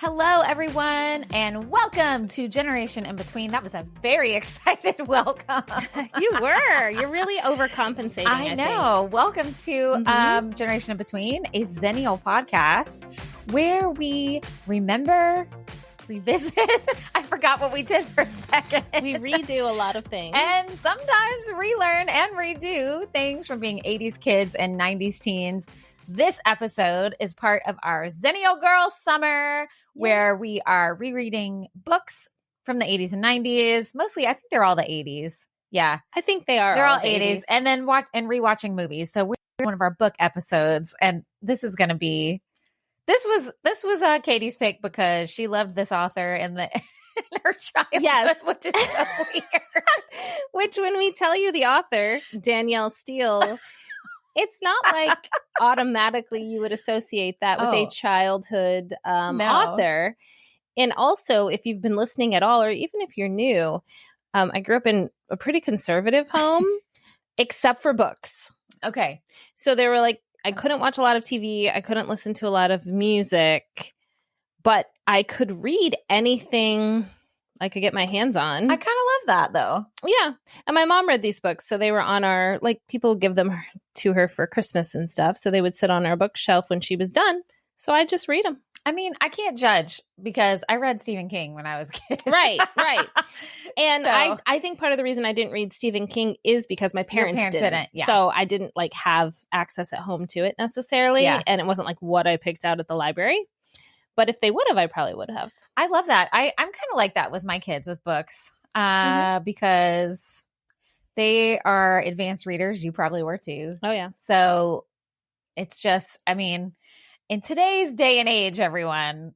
Hello, everyone, and welcome to Generation in Between. That was a very excited welcome. You were. You're really overcompensating. I know. Think. Welcome to Generation in Between, a Xennial Podcast, where we remember, revisit. I forgot what we did for a second. We redo a lot of things. And sometimes relearn and redo things from being 80s kids and 90s teens. This episode is part of our Xennial Girl Summer, where we are rereading books from the 80s and 90s. Mostly, I think they're all the 80s. Yeah. I think they are. They're all 80s. And then rewatching movies. So we're one of our book episodes. And this is going to be, this was Katie's pick because she loved this author in her childhood, yes. Which is so weird. Which, when we tell you the author, Danielle Steele, it's not like automatically you would associate that with a childhood author. And also, if you've been listening at all, or even if you're new, I grew up in a pretty conservative home, except for books. Okay. So they were like, I couldn't watch a lot of TV. I couldn't listen to a lot of music, but I could read anything I could get my hands on. I kind of love that, though. Yeah. And my mom read these books. So they were on our, like, people would give them to her for Christmas and stuff. So they would sit on our bookshelf when she was done. So I just read them. I mean, I can't judge because I read Stephen King when I was a kid. Right. And so, I think part of the reason I didn't read Stephen King is because my parents didn't. Yeah. So I didn't like have access at home to it necessarily. Yeah. And it wasn't like what I picked out at the library. But if they would have, I probably would have. I love that. I'm kind of like that with my kids with books because they are advanced readers. You probably were too. Oh, yeah. So it's just, I mean, in today's day and age, everyone,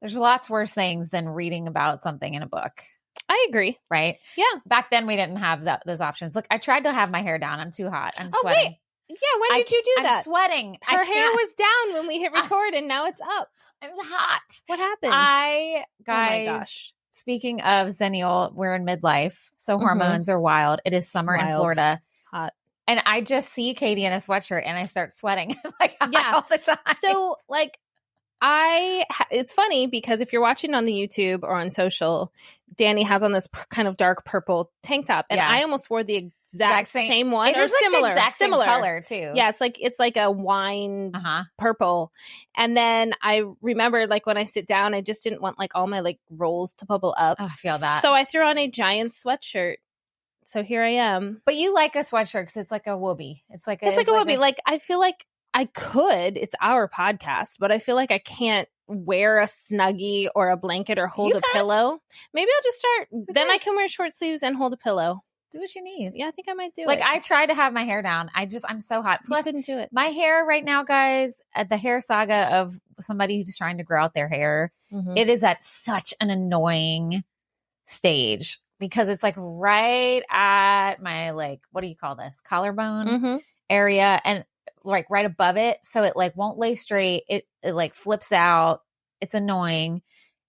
there's lots worse things than reading about something in a book. I agree. Right? Yeah. Back then, we didn't have those options. Look, I tried to have my hair down. I'm too hot. I'm sweating. Wait. Yeah, when did you do that? I'm sweating. Her hair was down when we hit record, and now it's up. I'm hot. What happened? Guys, oh my gosh. Speaking of Xennial, we're in midlife, so hormones are wild. It is summer in Florida. Hot. And I just see Katie in a sweatshirt, and I start sweating all the time. So, like, it's funny because if you're watching on the YouTube or on social, Danny has on this kind of dark purple tank top, and I almost wore the exact same one. It is like similar, the exact same color too. Yeah, it's like a wine purple. And then I remember, like, when I sit down, I just didn't want like all my like rolls to bubble up. Oh, I feel that. So I threw on a giant sweatshirt. So here I am. But you like a sweatshirt because it's like a whoopee. It's like a whoopee. Like, I feel like I could. It's our podcast, but I feel like I can't wear a Snuggie or a blanket or hold a pillow. Maybe I'll just start. Then I can wear short sleeves and hold a pillow. Do what you need. Yeah, I think I might do it. Like, I tried to have my hair down. I'm so hot. Plus, couldn't do it. My hair right now, guys, at the hair saga of somebody who's trying to grow out their hair, it is at such an annoying stage because it's like right at my, like, what do you call this? Collarbone area. And like right above it. So it like won't lay straight. It like flips out. It's annoying.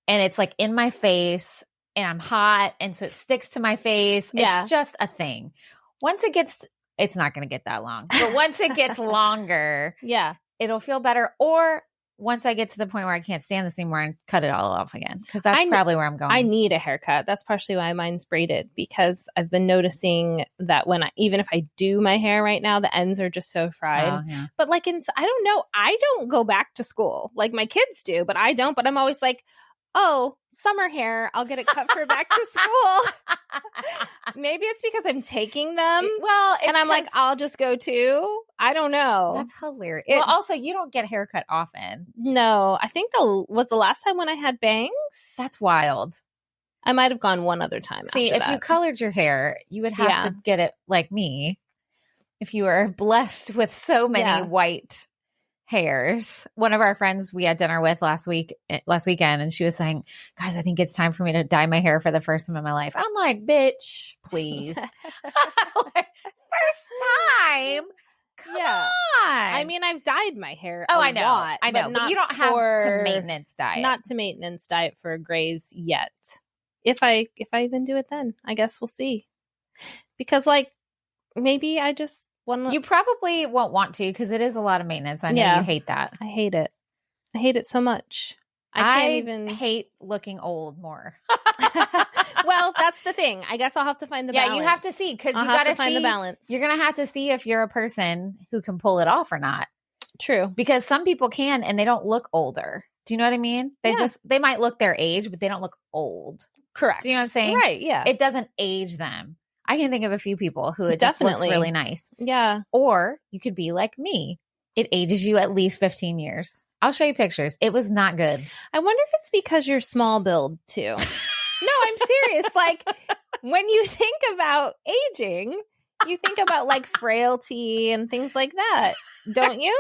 And it's like in my face. And I'm hot, and so it sticks to my face. Yeah. It's just a thing. Once it gets, it's not going to get that long. But once it gets longer, it'll feel better. Or once I get to the point where I can't stand this anymore and cut it all off again, because that's probably where I'm going. I need a haircut. That's partially why mine's braided, because I've been noticing that even if I do my hair right now, the ends are just so fried. Oh, yeah. But like, I don't know. I don't go back to school like my kids do, but I don't. But I'm always like, oh, summer hair, I'll get it cut for back to school. Maybe it's because I'm taking them. Well, and I'm like, I'll just go too. I don't know. That's hilarious. Well, also, you don't get a haircut often. No, I think was the last time when I had bangs. That's wild. I might have gone one other time. See, if you colored your hair, you would have to get it like me. If you are blessed with so many white hairs. One of our friends we had dinner with last weekend, and she was saying, guys, I think it's time for me to dye my hair for the first time in my life. I'm like, bitch, please. Like, first time? Come on. I mean, I've dyed my hair I know. lot, I know, but you don't have to maintenance dye it. Not to maintenance dye it for grays yet. If I even do it then, I guess we'll see. Because like, maybe I just you probably won't want to because it is a lot of maintenance. I know you hate that. I hate it. I hate it so much. I hate looking old more. Well, that's the thing. I guess I'll have to find the balance. Yeah, you have to see, because you got to find the balance. You're going to have to see if you're a person who can pull it off or not. True. Because some people can, and they don't look older. Do you know what I mean? They might look their age, but they don't look old. Correct. Do you know what I'm saying? Right, yeah. It doesn't age them. I can think of a few people who it just looks really nice. Yeah. Or you could be like me. It ages you at least 15 years. I'll show you pictures. It was not good. I wonder if it's because you're small build too. No, I'm serious. Like, when you think about aging, you think about like frailty and things like that, don't you?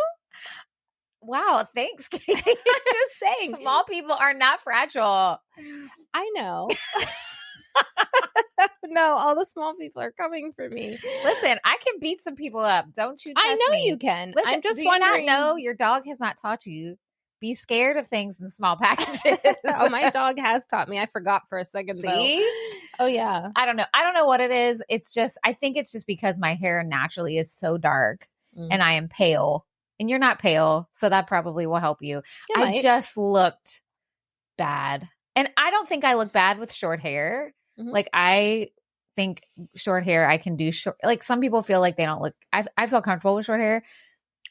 Wow, thanks, Katie. I'm just saying. Small people are not fragile. I know. No, all the small people are coming for me. Listen, I can beat some people up. Don't you? I know me. you can. Listen, I'm just do wondering. You not know your dog has not taught you? Be scared of things in small packages. Oh, my dog has taught me. I forgot for a second. See? Oh, yeah. I don't know what it is. It's just, I think it's just because my hair naturally is so dark and I am pale. And you're not pale, so that probably will help you. I just looked bad. And I don't think I look bad with short hair. Mm-hmm. Like, I think short hair, I can do short. Like, some people feel like they don't look, I feel comfortable with short hair.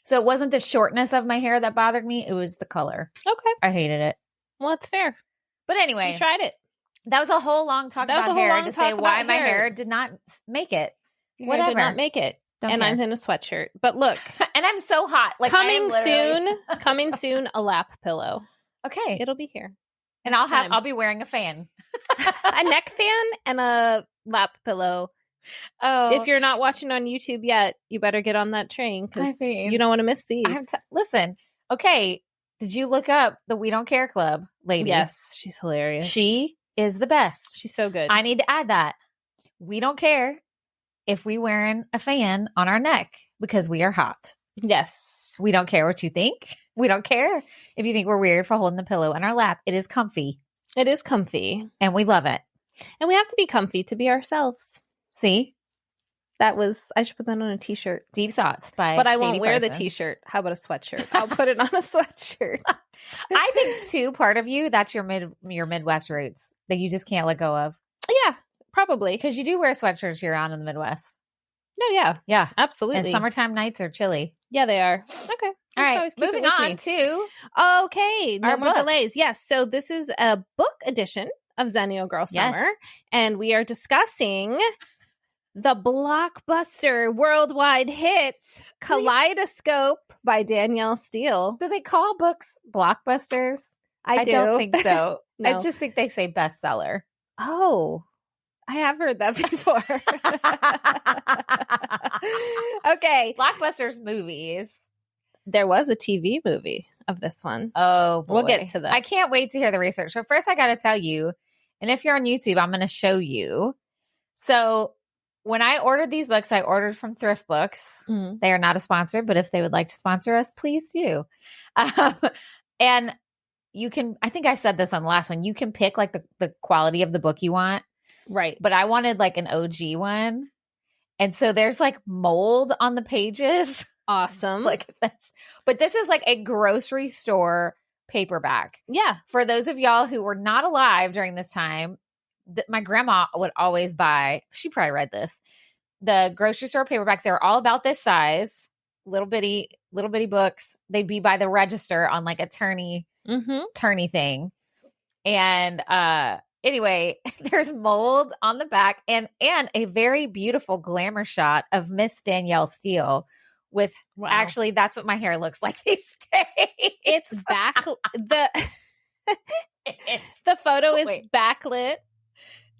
So it wasn't the shortness of my hair that bothered me. It was the color. Okay. I hated it. Well, it's fair. But anyway. You tried it. That was a whole long talk about hair to say why my hair did not make it. Whatever. Did not make it. And I'm in a sweatshirt. But look. And I'm so hot. Like, coming soon, a lap pillow. Okay. It'll be here. And I'll be wearing a fan. A neck fan and a lap pillow. Oh, if you're not watching on YouTube yet, you better get on that train because you don't want to miss these. Listen, okay. Did you look up the We Don't Care Club lady? Yes, she's hilarious. She is the best. She's so good. I need to add that. We don't care if we wearing a fan on our neck because we are hot. Yes. We don't care what you think. We don't care if you think we're weird for holding the pillow in our lap. It is comfy. It is comfy. And we love it. And we have to be comfy to be ourselves. See? I should put that on a t-shirt. Deep Thoughts by But I won't wear the t-shirt. How about a sweatshirt? I'll put it on a sweatshirt. I think too, part of you, that's your Midwest roots that you just can't let go of. Yeah, probably. Because you do wear sweatshirts year round in the Midwest. No, yeah. Yeah. Absolutely. And summertime nights are chilly. Yeah, they are. Okay. All right. Moving on to. Okay. No more delays. Yes. So this is a book edition of Xennial Girl Summer. Yes. And we are discussing the blockbuster worldwide hit Kaleidoscope by Danielle Steele. Do they call books blockbusters? I don't think so. No. I just think they say bestseller. Oh, I have heard that before. Okay. Blockbusters movies. There was a TV movie of this one. Oh, boy. We'll get to that. I can't wait to hear the research. So first I got to tell you, and if you're on YouTube, I'm going to show you. So when I ordered these books, I ordered from Thrift Books. Mm-hmm. They are not a sponsor, but if they would like to sponsor us, please do. And you can, I think I said this on the last one, you can pick like the quality of the book you want. Right. But I wanted like an OG one. And so there's like mold on the pages. Awesome. Like this. But this is like a grocery store paperback. Yeah. For those of y'all who were not alive during this time, my grandma would always buy, she probably read this, the grocery store paperbacks. They were all about this size, little bitty books. They'd be by the register on like a tourney thing. And anyway, there's mold on the back and a very beautiful glamour shot of Miss Danielle Steele with actually that's what my hair looks like these days. It's back the photo is backlit.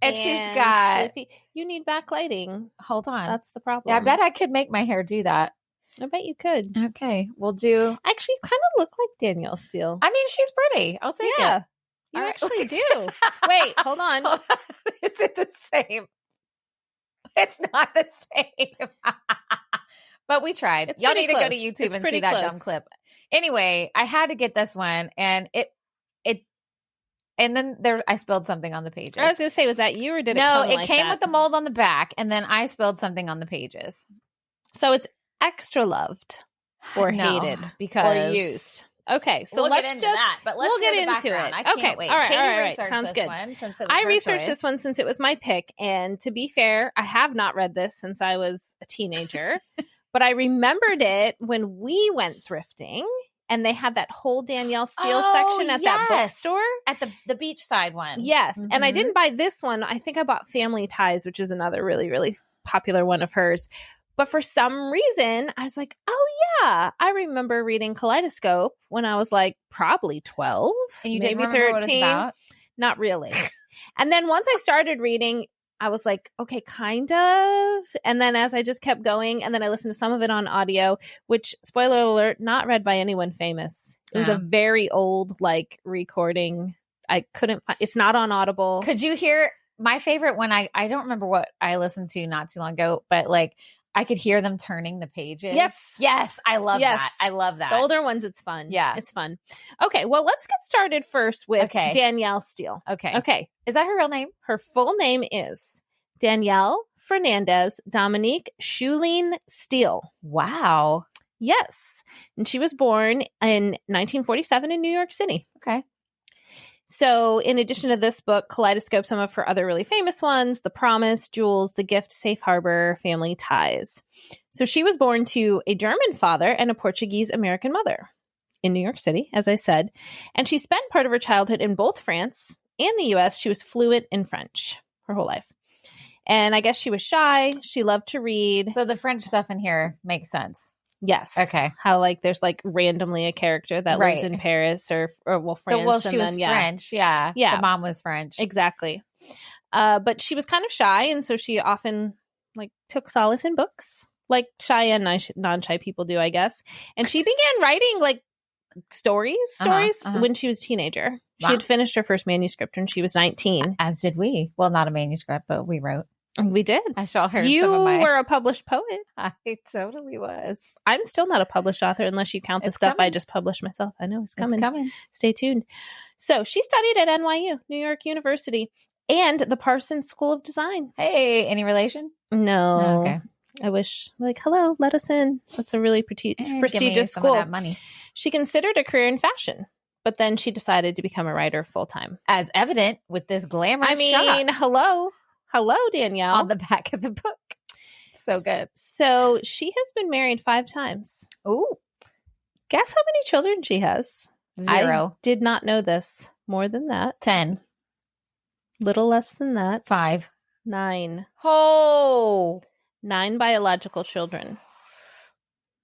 And she's got you need backlighting. Hold on. That's the problem. Yeah, I bet I could make my hair do that. I bet you could. Okay. We'll do. Actually, you kind of look like Danielle Steele. I mean, she's pretty. I'll take it. You actually do. Wait, hold on. Is it the same? It's not the same. But we tried. Y'all need to go to YouTube and see that dumb clip. Anyway, I had to get this one and and then I spilled something on the pages. I was going to say, was that you or did it come like it came with the mold on the back and then I spilled something on the pages. So it's extra loved or hated because or used. Okay, so we'll let's get into just that. But let's get into background. it. I can't okay, wait. all right, Katie all right, researched sounds this good. one since it was I her researched choice. this one since it was my pick, and to be fair, I have not read this since I was a teenager, but I remembered it when we went thrifting. And they had that whole Danielle Steele section at that bookstore. At the beachside one. Yes. And I didn't buy this one. I think I bought Family Ties, which is another really, really popular one of hers. But for some reason, I was like, oh, yeah. I remember reading Kaleidoscope when I was like probably 12. And you maybe didn't remember 13. What it's about? Not really. And then once I started reading, I was like, okay, kind of. And then as I just kept going, and then I listened to some of it on audio, which, spoiler alert, not read by anyone famous. It was a very old, like, recording. I couldn't find, it's not on Audible. Could you hear my favorite one? I don't remember what I listened to not too long ago, but like I could hear them turning the pages. Yes. I love that. I love that. The older ones, it's fun. Yeah. It's fun. Okay. Well, let's get started first with Danielle Steele. Okay. Is that her real name? Her full name is Danielle Fernandez Dominique Shuline Steele. Wow. Yes. And she was born in 1947 in New York City. Okay. So in addition to this book, Kaleidoscope, some of her other really famous ones, The Promise, Jules, The Gift, Safe Harbor, Family Ties. So she was born to a German father and a Portuguese American mother in New York City, as I said. And she spent part of her childhood in both France and the U.S. She was fluent in French her whole life. And I guess she was shy. She loved to read. So the French stuff in here makes sense. Yes. Okay. How like there's like randomly a character that lives in Paris or France. Well, she was French. Yeah. The mom was French. Exactly. But she was kind of shy, and so she often like took solace in books, like shy and non-shy people do, I guess. And she began writing like stories when she was a teenager. She had finished her first manuscript when she was 19. As did we. Well, not a manuscript, but we wrote. We did. I saw her. You were a published poet. I totally was. I'm still not a published author unless you count the stuff I just published myself. I know it's coming. Stay tuned. So she studied at NYU, New York University, and the Parsons School of Design. Hey, any relation? No. Oh, okay. I wish, like, hello, let us in. That's a really prestigious school. Of that money. She considered a career in fashion, but then she decided to become a writer full time. As evident with this glamorous shot. Hello, Danielle. On the back of the book. So good. So she has been married 5 times. Ooh. Guess how many children she has? 0. I did not know this. More than that. 10. Little less than that. 5. 9. Oh. 9 biological children.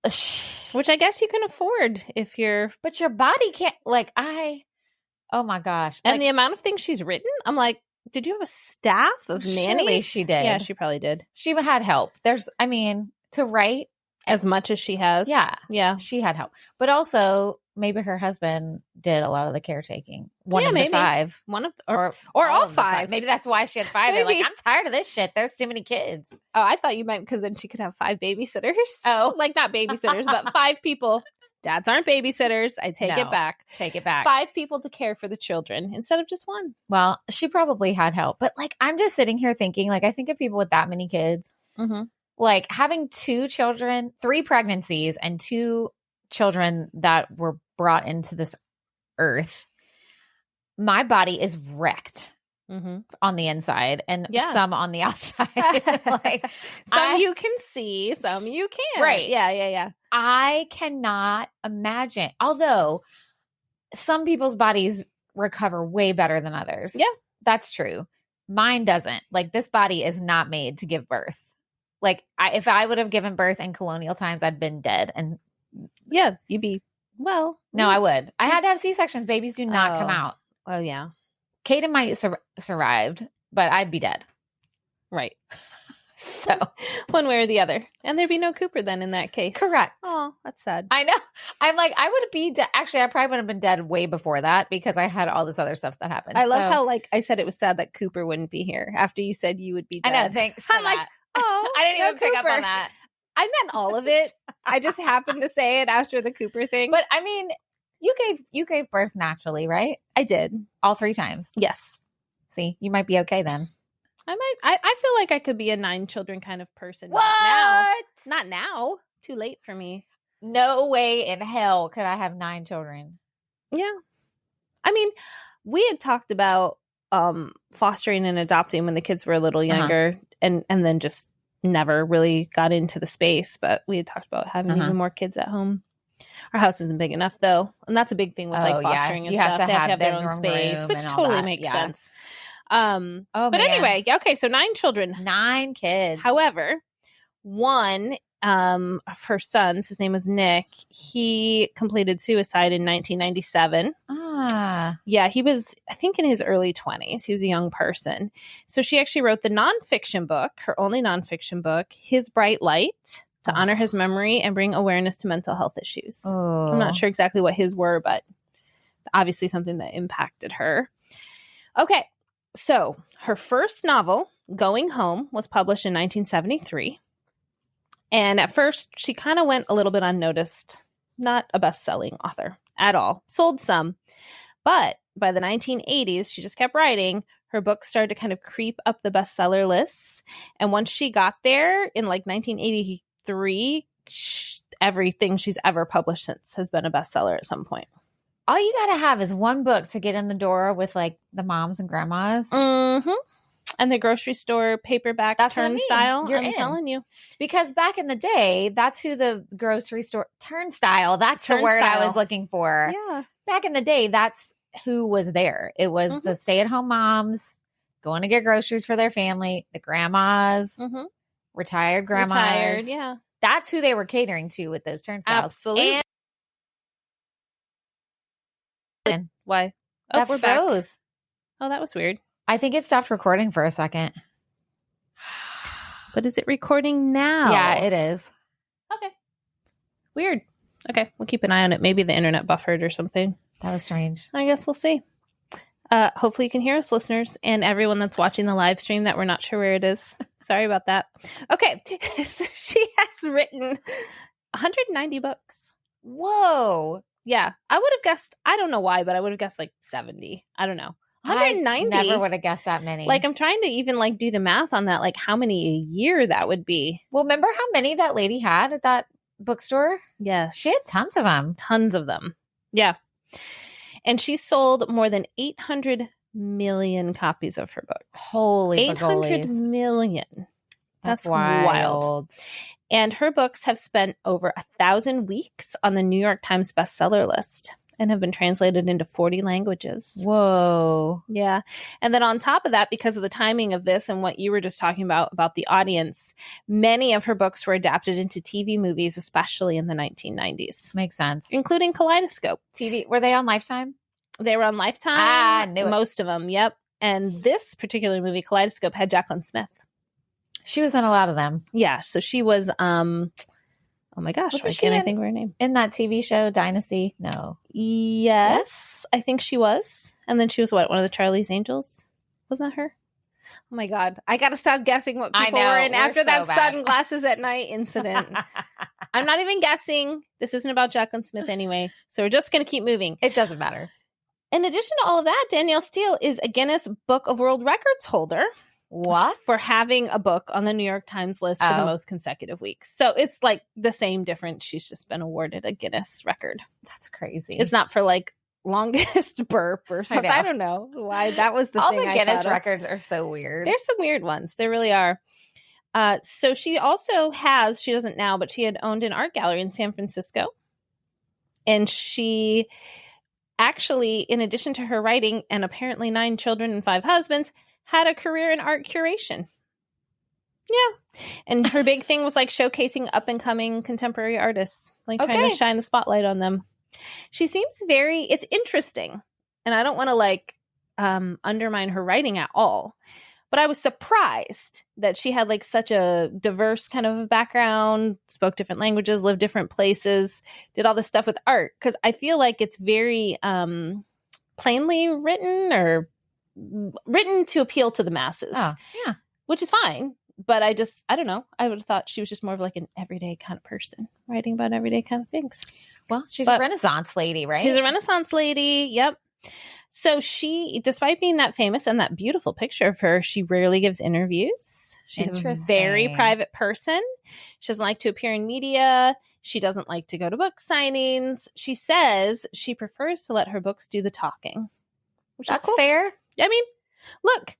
Which I guess you can afford if you're... But your body can't... Oh my gosh. And the amount of things she's written, I'm like, did you have a staff of nannies? Surely she did. Yeah, she probably did. She had help. To write as much as she has. Yeah. She had help. But also, maybe her husband did a lot of the caretaking. One of the 5. Or all 5. Maybe that's why she had 5. They're like, I'm tired of this shit. There's too many kids. Oh, I thought you meant because then she could have 5 babysitters. Oh, like not babysitters, but 5 people. Dads aren't babysitters. I take it back. Take it back. 5 people to care for the children instead of just 1. Well, she probably had help. But I'm just sitting here thinking, I think of people with that many kids. Mm-hmm. Having 2 children, 3 pregnancies, and 2 children that were brought into this earth. My body is wrecked. Mm-hmm. On the inside and some on the outside. Some you can see, some you can't. Right. Yeah. I cannot imagine. Although some people's bodies recover way better than others. Yeah. That's true. Mine doesn't. This body is not made to give birth. If I would have given birth in colonial times, I'd been dead. And yeah, you'd be, well. No, I would. I had to have C-sections. Babies do not come out. Oh, yeah. Kaden might survived, but I'd be dead. Right. So one way or the other. And there'd be no Cooper then in that case. Correct. Oh, that's sad. I know. I'm like, I would be dead. Actually, I probably would have been dead way before that because I had all this other stuff that happened. I love how I said it was sad that Cooper wouldn't be here after you said you would be dead. I know. Thanks. I'm like, oh, I didn't even pick up on that. I meant all of it. I just happened to say it after the Cooper thing. But you gave birth naturally, right? I did. All 3 times. Yes. See, you might be okay then. I feel like I could be a 9 children kind of person. What? Not now. Too late for me. no way in hell could I have 9 children. Yeah. I mean, we had talked about fostering and adopting when the kids were a little younger, and then just never really got into the space. But we had talked about having even more kids at home. Our house isn't big enough, though, and that's a big thing with like fostering and stuff. They have to have their own space, which totally makes sense. But anyway, okay, so 9 children, 9 kids. However, one of her sons, his name was Nick, he completed suicide in 1997. Yeah, he was, I think, in his early 20s. He was a young person. So she actually wrote the nonfiction book, her only nonfiction book, His Bright Light, to honor his memory and bring awareness to mental health issues. I'm not sure exactly what his were, but obviously something that impacted her. Okay, so her first novel, Going Home, was published in 1973. And at first, she kind of went a little bit unnoticed. Not a best-selling author at all. Sold some. But by the 1980s, she just kept writing. Her books started to kind of creep up the bestseller lists. And once she got there in like 1983, everything she's ever published since has been a bestseller at some point. All you got to have is one book to get in the door with like the moms and grandmas. Mm-hmm. And the grocery store paperback turnstile. I'm telling you. Because back in the day, that's who the grocery store turnstile. That's the word I was looking for. Yeah. Back in the day, that's who was there. It was the stay-at-home moms going to get groceries for their family, the grandmas, retired grandmas. Yeah. That's who they were catering to with those turnstiles. Absolutely. And why? That we're froze. Back. Oh, that was weird. I think it stopped recording for a second. But is it recording now? Yeah, it is. Okay. Weird. Okay, we'll keep an eye on it. Maybe the internet buffered or something. That was strange. I guess we'll see. Hopefully you can hear us, listeners, and everyone that's watching the live stream that we're not sure where it is. Sorry about that. Okay, so she has written 190 books. Whoa. Yeah, I would have guessed, I don't know why, but I would have guessed like 70. I don't know. 190. I never would have guessed that many. Like, I'm trying to even like do the math on that, like how many a year that would be. Well, remember how many that lady had at that bookstore? Yes. She had tons of them. Tons of them. Yeah. And she sold more than 800 million copies of her books. Holy 800 million. That's wild. And her books have spent over 1,000 weeks on the New York Times bestseller list and have been translated into 40 languages. Whoa. Yeah. And then on top of that, because of the timing of this and what you were just talking about the audience, many of her books were adapted into TV movies, especially in the 1990s. Makes sense. Including Kaleidoscope. TV. Were they on Lifetime? They were on Lifetime. I knew it. Most of them. Yep. And this particular movie, Kaleidoscope, had Jacqueline Smith. She was in a lot of them. Yeah. So she was, oh my gosh, why can't I think of her name? In that TV show, Dynasty? No. Yes, I think she was. And then she was what? One of the Charlie's Angels? Wasn't that her? Oh my God. I got to stop guessing what people were in after that sunglasses at night incident. I'm not even guessing. This isn't about Jacqueline Smith anyway. So we're just going to keep moving. It doesn't matter. In addition to all of that, Danielle Steele is a Guinness Book of World Records holder. What? For having a book on the New York Times list for the most consecutive weeks. So it's like the same difference. She's just been awarded a Guinness record. That's crazy. It's not for like longest burp or something. I don't know why that was the all thing. All the Guinness records are so weird. There's some weird ones. There really are. So she also has, she doesn't now, but she had owned an art gallery in San Francisco. And she actually, in addition to her writing and apparently 9 children and 5 husbands, had a career in art curation. Yeah. And her big thing was like showcasing up and coming contemporary artists, like trying to shine the spotlight on them. She seems it's interesting. And I don't want to like undermine her writing at all. But I was surprised that she had like such a diverse kind of background, spoke different languages, lived different places, did all this stuff with art. Because I feel like it's very plainly written or written to appeal to the masses. Oh, yeah. Which is fine. But I don't know. I would have thought she was just more of like an everyday kind of person, writing about everyday kind of things. Well, she's a Renaissance lady, right? She's a Renaissance lady. Yep. So she, despite being that famous and that beautiful picture of her, she rarely gives interviews. She's a very private person. She doesn't like to appear in media. She doesn't like to go to book signings. She says she prefers to let her books do the talking. Which is cool. Fair. I mean, look,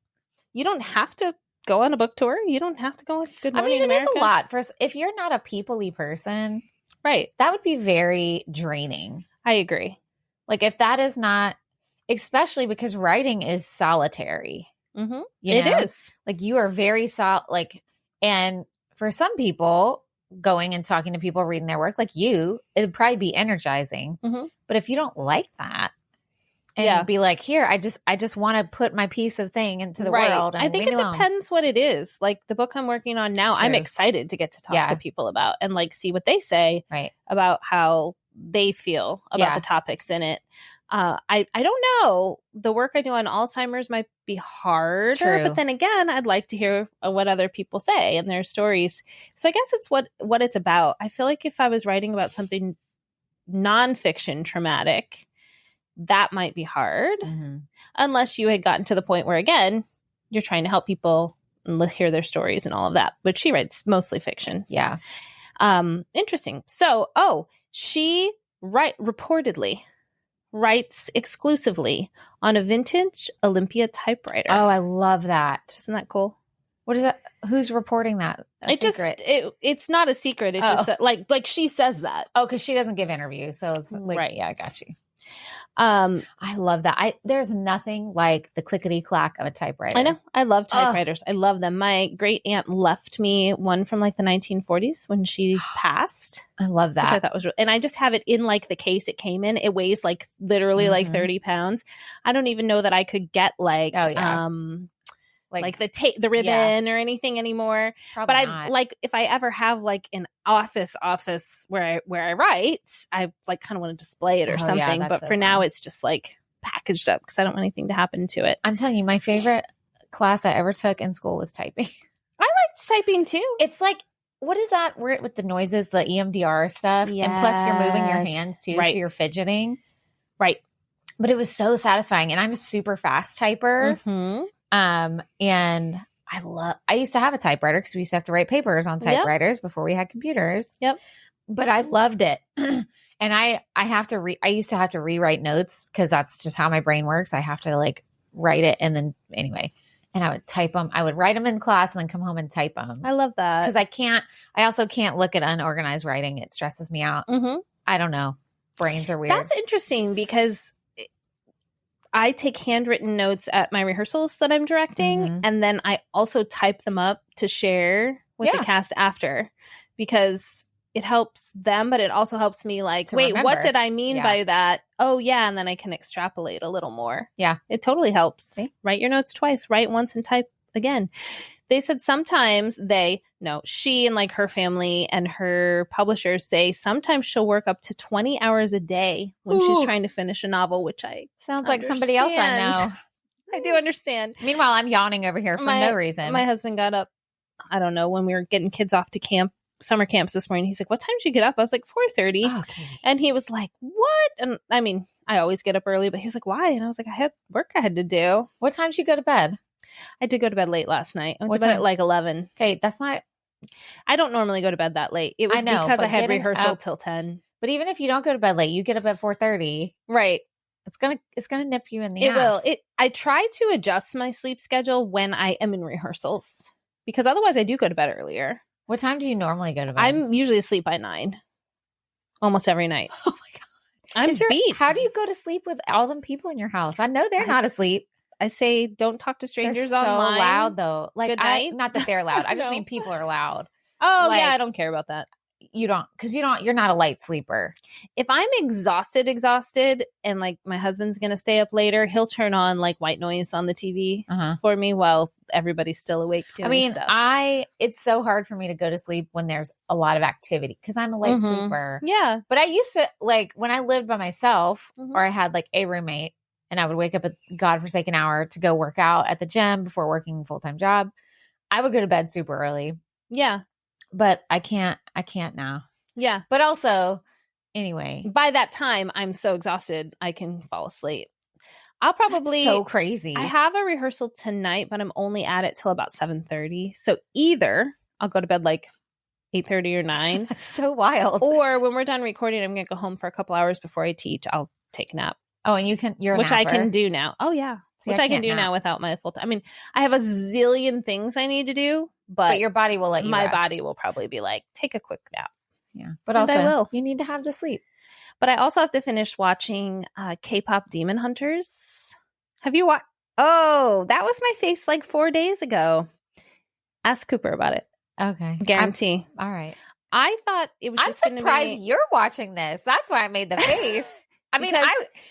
you don't have to go on a book tour. You don't have to go on Good Morning America. It is a lot. If you're not a people-y person, right, that would be very draining. I agree. Like if that is not, especially because writing is solitary. Mm-hmm. It is. Like you are very and for some people, going and talking to people, reading their work, like you, it would probably be energizing. Mm-hmm. But if you don't like that, and be like, here, I just want to put my piece of thing into the world. And I think it depends what it is. Like the book I'm working on now, I'm excited to get to talk to people about and like see what they say about how they feel about the topics in it. I don't know. The work I do on Alzheimer's might be harder, but then again, I'd like to hear what other people say and their stories. So I guess it's what it's about. I feel like if I was writing about something nonfiction traumatic, that might be hard unless you had gotten to the point where, again, you're trying to help people and hear their stories and all of that. But she writes mostly fiction. Yeah. Interesting. So, she reportedly writes exclusively on a vintage Olympia typewriter. Oh, I love that. Isn't that cool? What is that? Who's reporting that? It's not a secret. It just like she says that. Oh, because she doesn't give interviews. So it's like, yeah, I got you. I love that. There's nothing like the clickety clack of a typewriter. I know. I love typewriters. I love them. My great aunt left me one from like the 1940s when she passed. I love that. Which I thought was and I just have it in like the case it came in. It weighs like literally like 30 pounds. I don't even know that I could get like like the ribbon or anything anymore. Probably but not. I like if I ever have like an office where I write, I like kind of want to display it or something. But for now, it's just like packaged up because I don't want anything to happen to it. I'm telling you, my favorite class I ever took in school was typing. I liked typing too. It's like, what is that word with the noises, the EMDR stuff? Yes. And plus you're moving your hands too, so you're fidgeting. Right. But it was so satisfying. And I'm a super fast typer. Mm-hmm. And I used to have a typewriter because we used to have to write papers on typewriters before we had computers. Yep. But I loved it. And I used to have to rewrite notes because that's just how my brain works. I have to like write it. And then anyway, and I would type them. I would write them in class and then come home and type them. I love that. Because I also can't look at unorganized writing. It stresses me out. Mm-hmm. I don't know. Brains are weird. That's interesting because I take handwritten notes at my rehearsals that I'm directing, and then I also type them up to share with the cast after because it helps them, but it also helps me like, wait, remember. What did I mean by that? Oh, yeah, and then I can extrapolate a little more. Yeah. It totally helps. See? Write your notes twice, write once and type again. They said sometimes she and like her family and her publishers say sometimes she'll work up to 20 hours a day when she's trying to finish a novel, which I sounds like somebody else I know. I do understand. Meanwhile, I'm yawning over here for no reason. My husband got up, I don't know, when we were getting kids off to summer camps this morning. He's like, what time did you get up? I was like, 4:30. Okay. And he was like, what? And I mean, I always get up early, but he's like, why? And I was like, I had work I had to do. What time did you go to bed? I did go to bed late last night. I went to bed at like 11. Okay, that's not... I don't normally go to bed that late. It was because I had rehearsal till 10. But even if you don't go to bed late, you get up at 4:30. Right. It's gonna nip you in the ass. It will. I try to adjust my sleep schedule when I am in rehearsals because otherwise I do go to bed earlier. What time do you normally go to bed? I'm usually asleep by 9. Almost every night. Oh my God. I'm beat. How do you go to sleep with all them people in your house? I know they're not asleep. I say don't talk to strangers they're online. So loud though. Like Good night. Not that they're loud. I just mean people are loud. Oh yeah, I don't care about that. You don't, because you're not a light sleeper. If I'm exhausted, and like my husband's going to stay up later, he'll turn on like white noise on the TV for me while everybody's still awake doing stuff. It's so hard for me to go to sleep when there's a lot of activity because I'm a light sleeper. Yeah. But I used to, like when I lived by myself or I had like a roommate and I would wake up at godforsaken hour to go work out at the gym before working a full-time job, I would go to bed super early. Yeah. But I can't now. Yeah. But also, anyway. By that time, I'm so exhausted, I can fall asleep. I'll probably so crazy. I have a rehearsal tonight, but I'm only at it till about 7:30. So either I'll go to bed like 8:30 or 9. So wild. Or when we're done recording, I'm going to go home for a couple hours before I teach. I'll take a nap. Oh, and you're which I can do now. Oh yeah. See, which I can do now without my full time. I mean, I have a zillion things I need to do, but your body will let you my rest. body will probably be like, take a quick nap. Yeah. But And also you need to have the sleep. But I also have to finish watching K-pop Demon Hunters. Have you watched? Oh, that was my face like 4 days ago. Ask Cooper about it. Okay. Guarantee. All right. I thought it was just I'm surprised you're watching this. That's why I made the face. I mean,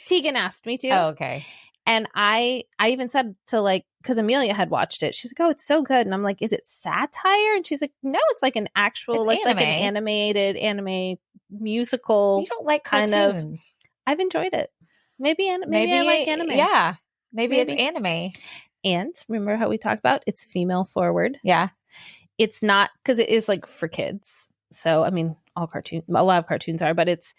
Tegan asked me to. Oh, okay. And I even said to like, because Amelia had watched it. She's like, oh, it's so good. And I'm like, is it satire? And she's like, no, it's like an actual, it's like an animated anime musical. You don't like kind cartoons. of. I've enjoyed it. Maybe I like anime. Yeah. Maybe it's anime. And remember how we talked about it's female forward. Yeah. It's not, because it is like for kids. So, I mean, a lot of cartoons are, but it's,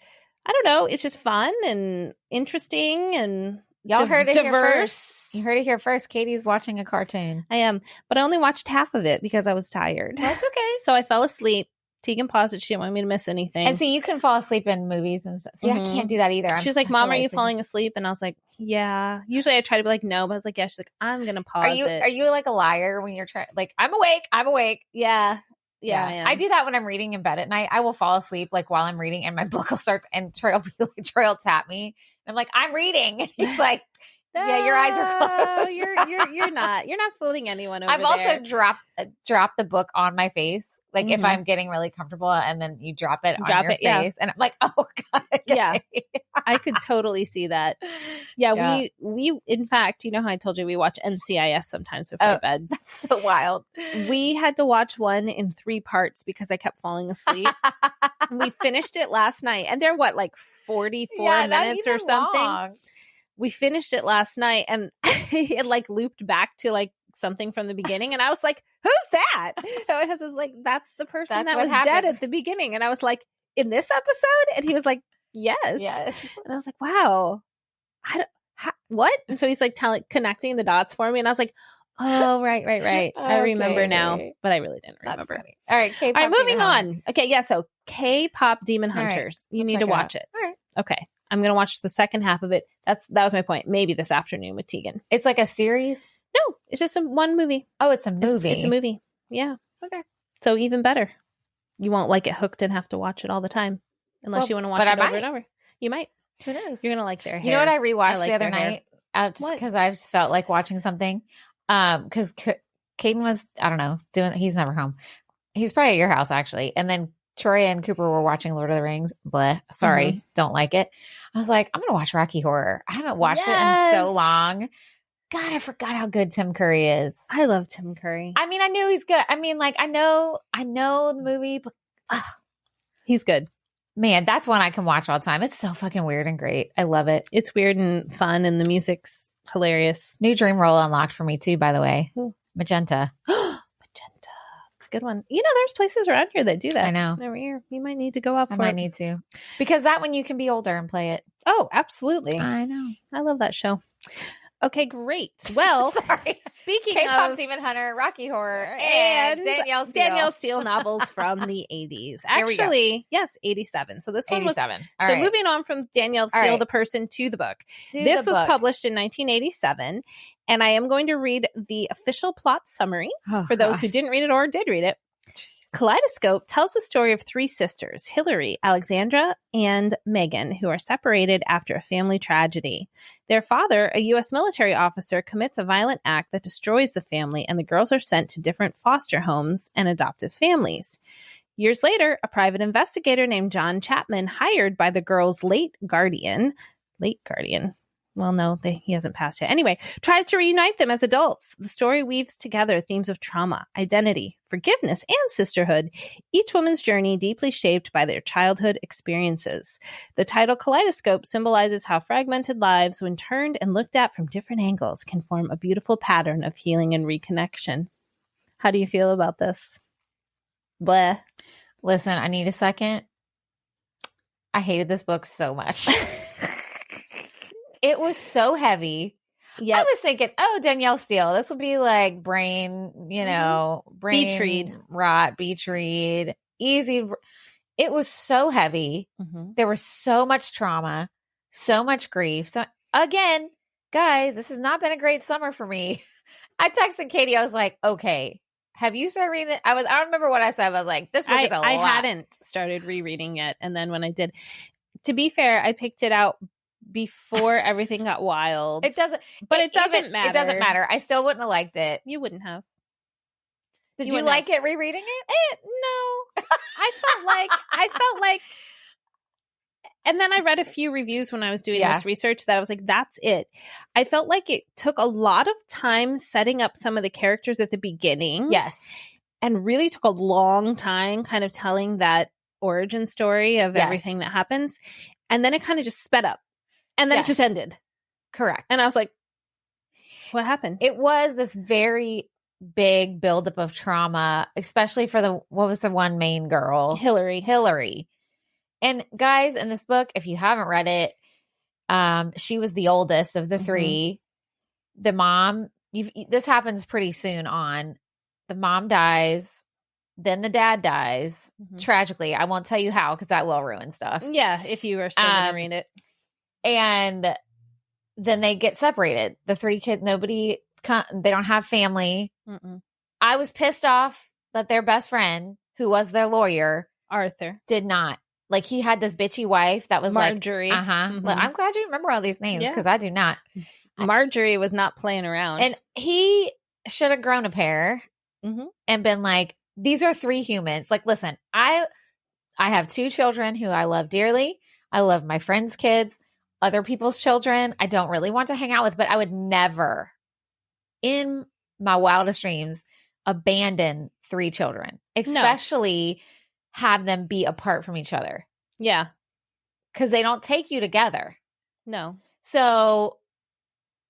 I don't know, it's just fun and interesting and y'all heard it diverse. Here first. You heard it here first. Katie's watching a cartoon. I am, but I only watched half of it because I was tired. That's okay. So I fell asleep. Tegan paused it. She didn't want me to miss anything. And see, you can fall asleep in movies and stuff. See, I can't do that either. She's like, Mom, are you falling asleep? And I was like, yeah. Usually I try to be like, no, but I was like, yeah. She's like, I'm going to pause it. Are you like a liar when you're trying? Like, I'm awake. Yeah. Yeah. I do that when I'm reading in bed at night. I will fall asleep like while I'm reading and my book will start and Troy will tap me. And I'm like, I'm reading. And he's like, yeah, your eyes are closed. You're not fooling anyone over I've there. also dropped the book on my face. Like if I'm getting really comfortable and then you drop it on your face. Yeah. And I'm like, oh God. Okay. Yeah. I could totally see that. Yeah. We in fact, you know how I told you we watch NCIS sometimes before bed. That's so wild. We had to watch one in 3 parts because I kept falling asleep. We finished it last night and they're like 44 minutes or something. Long. We finished it last night and it like looped back to like something from the beginning. And I was like, who's that? And I was like, that's the person that was dead at the beginning. And I was like, in this episode? And he was like, yes. And I was like, wow. What? And so he's like connecting the dots for me. And I was like, oh, right. Okay. I remember now, but I really didn't remember. All right. K-pop. All right, moving on. Okay. Yeah. So K-pop Demon Hunters. Right, you need to watch it. All right. Okay. I'm going to watch the second half of it. That was my point. Maybe this afternoon with Tegan. It's like a series? No, it's just one movie. Oh, it's a movie. It's a movie. Yeah. Okay. So even better. You won't like it hooked and have to watch it all the time. Unless you want to watch it over and over. You might. Who knows? You're going to like their hair. You know what I rewatched the other night? Just because I just felt like watching something. Because Caden was, I don't know, he's never home. He's probably at your house, actually. And then Troy and Cooper were watching Lord of the Rings. Bleh. Sorry. Don't like it. I was like, I'm going to watch Rocky Horror. I haven't watched it in so long. God, I forgot how good Tim Curry is. I love Tim Curry. I mean, I knew he's good. I mean, like, I know the movie, but he's good. Man, that's one I can watch all the time. It's so fucking weird and great. I love it. It's weird and fun, and the music's hilarious. New dream role unlocked for me, too, by the way. Ooh. Magenta. It's a good one. You know, there's places around here that do that. I know. Every year. You might need to go up for it. I might need to. Because that one you can be older and play it. Oh, absolutely. I know. I love that show. Okay, great. Well, speaking K-pop of Demon Hunter, Rocky Horror, and Danielle Steele novels from the 80s. Actually, yes, 87. So this one 87. was moving on from Danielle Steele, the person, to the book. This was published in 1987, and I am going to read the official plot summary for those who didn't read it or did read it. Kaleidoscope tells the story of 3 sisters, Hillary, Alexandra, and Megan, who are separated after a family tragedy. Their father, a U.S. military officer, commits a violent act that destroys the family, and the girls are sent to different foster homes and adoptive families. Years later, a private investigator named John Chapman, hired by the girls' late guardian, well, no, he hasn't passed yet. Anyway, tries to reunite them as adults. The story weaves together themes of trauma, identity, forgiveness, and sisterhood, each woman's journey deeply shaped by their childhood experiences. The title Kaleidoscope symbolizes how fragmented lives, when turned and looked at from different angles, can form a beautiful pattern of healing and reconnection. How do you feel about this? Bleh. Listen, I need a second. I hated this book so much. It was so heavy. Yep. I was thinking, oh, Danielle Steele, this will be like brain beach read. rot, beach read, easy. It was so heavy. There was so much trauma, so much grief. So again, guys, this has not been a great summer for me. I texted Katie. I was like, okay, have you started reading it? I don't remember what I said. I was like, this book is a lot. I hadn't started rereading it. And then when I did, to be fair, I picked it out before everything got wild. It doesn't matter. It doesn't matter. I still wouldn't have liked it. You wouldn't have. Did you like it rereading it? No. I felt like, and then I read a few reviews when I was doing this research that I was like, that's it. I felt like it took a lot of time setting up some of the characters at the beginning. Yes. And really took a long time kind of telling that origin story of everything that happens. And then it kind of just sped up. And then it just ended. Correct. And I was like, what happened? It was this very big buildup of trauma, especially for what was the one main girl? Hillary. And guys, in this book, if you haven't read it, she was the oldest of the three. The mom, this happens pretty soon on. The mom dies. Then the dad dies. Tragically. I won't tell you how because that will ruin stuff. Yeah, if you are still going to read it. And then they get separated. The three kids, they don't have family. I was pissed off that their best friend, who was their lawyer, Arthur, did not. Like, he had this bitchy wife that was Marjorie. Like, I'm glad you remember all these names because I do not. Marjorie was not playing around. And he should have grown a pair and been like, these are three humans. Like, listen, I have two children who I love dearly. I love my friends' kids, other people's children. I don't really want to hang out with, but I would never, in my wildest dreams, abandon three children, especially have them be apart from each other. Yeah. Because they don't take you together. No. So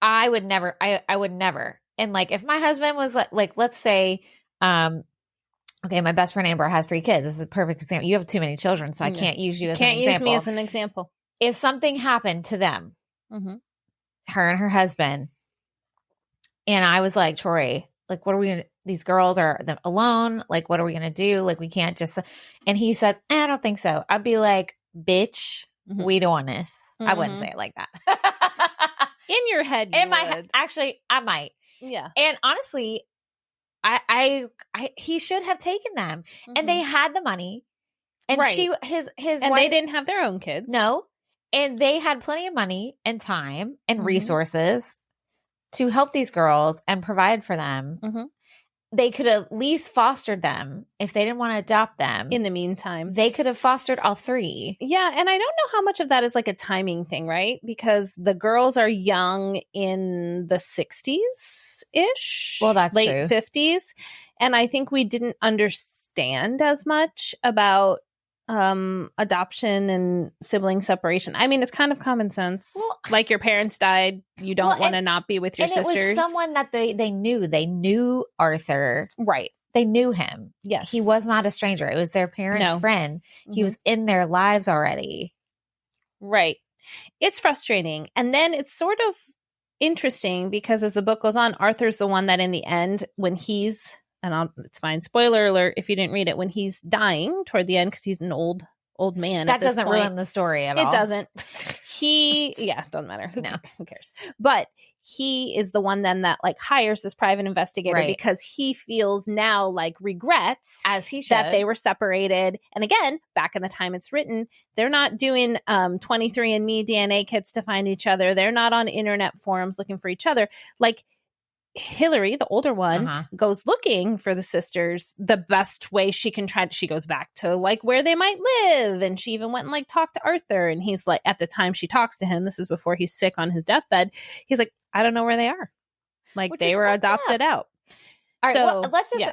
I would never, I would never. And like, if my husband was like, let's say, okay, my best friend Amber has three kids. This is a perfect example. You have too many children, so I can't use you as an example. Can't use me as an example. If something happened to them, her and her husband, and I was like, Troy, like, what are we going to, these girls are alone. Like, what are we going to do? Like, we can't just, and he said, I don't think so. I'd be like, bitch, we don't want this. I wouldn't say it like that. In your head, actually, I might. Yeah. And honestly, he should have taken them, and they had the money, and his and wife, they didn't have their own kids. No. And they had plenty of money and time and resources to help these girls and provide for them. They could have at least fostered them if they didn't want to adopt them. In the meantime, they could have fostered all three. Yeah. And I don't know how much of that is like a timing thing, right? Because the girls are young in the 60s-ish. Well, that's late true. 50s. And I think we didn't understand as much about adoption and sibling separation. I mean, it's kind of common sense. Well, like, your parents died, you don't want to not be with your sisters. It was someone that they knew Arthur, right? They knew him. Yes, he was not a stranger. It was their parents' friend. He was in their lives already. Right. It's frustrating, and then it's sort of interesting because as the book goes on, Arthur's the one that in the end, when he's, and it's fine, spoiler alert if you didn't read it, when he's dying toward the end, because he's an old man. That doesn't ruin the story at all. It doesn't. Doesn't matter. Who cares? But he is the one then that like hires this private investigator because he feels now like regrets, as he should, that they were separated. And again, back in the time it's written, they're not doing 23andMe DNA kits to find each other. They're not on internet forums looking for each other. Like, Hillary, the older one, goes looking for the sisters the best way she can try. She goes back to like where they might live. And she even went and like talked to Arthur. And he's like, at the time she talks to him, this is before he's sick on his deathbed. He's like, I don't know where they are. Like, they were adopted out. All right, so, well,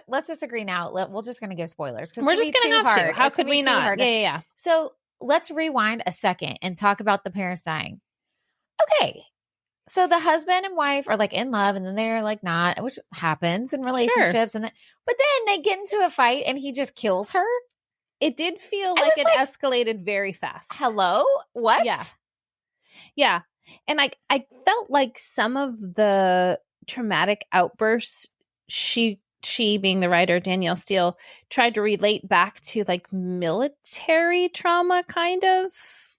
let's just agree now. We're just going to give spoilers. We're just going to have to. How could we not? Yeah. So let's rewind a second and talk about the parents dying. Okay. So the husband and wife are like in love, and then they're like not, which happens in relationships. But then they get into a fight and he just kills her. It did feel like it escalated very fast. Hello? What? Yeah. And I felt like some of the traumatic outbursts she being the writer, Danielle Steele, tried to relate back to like military trauma, kind of.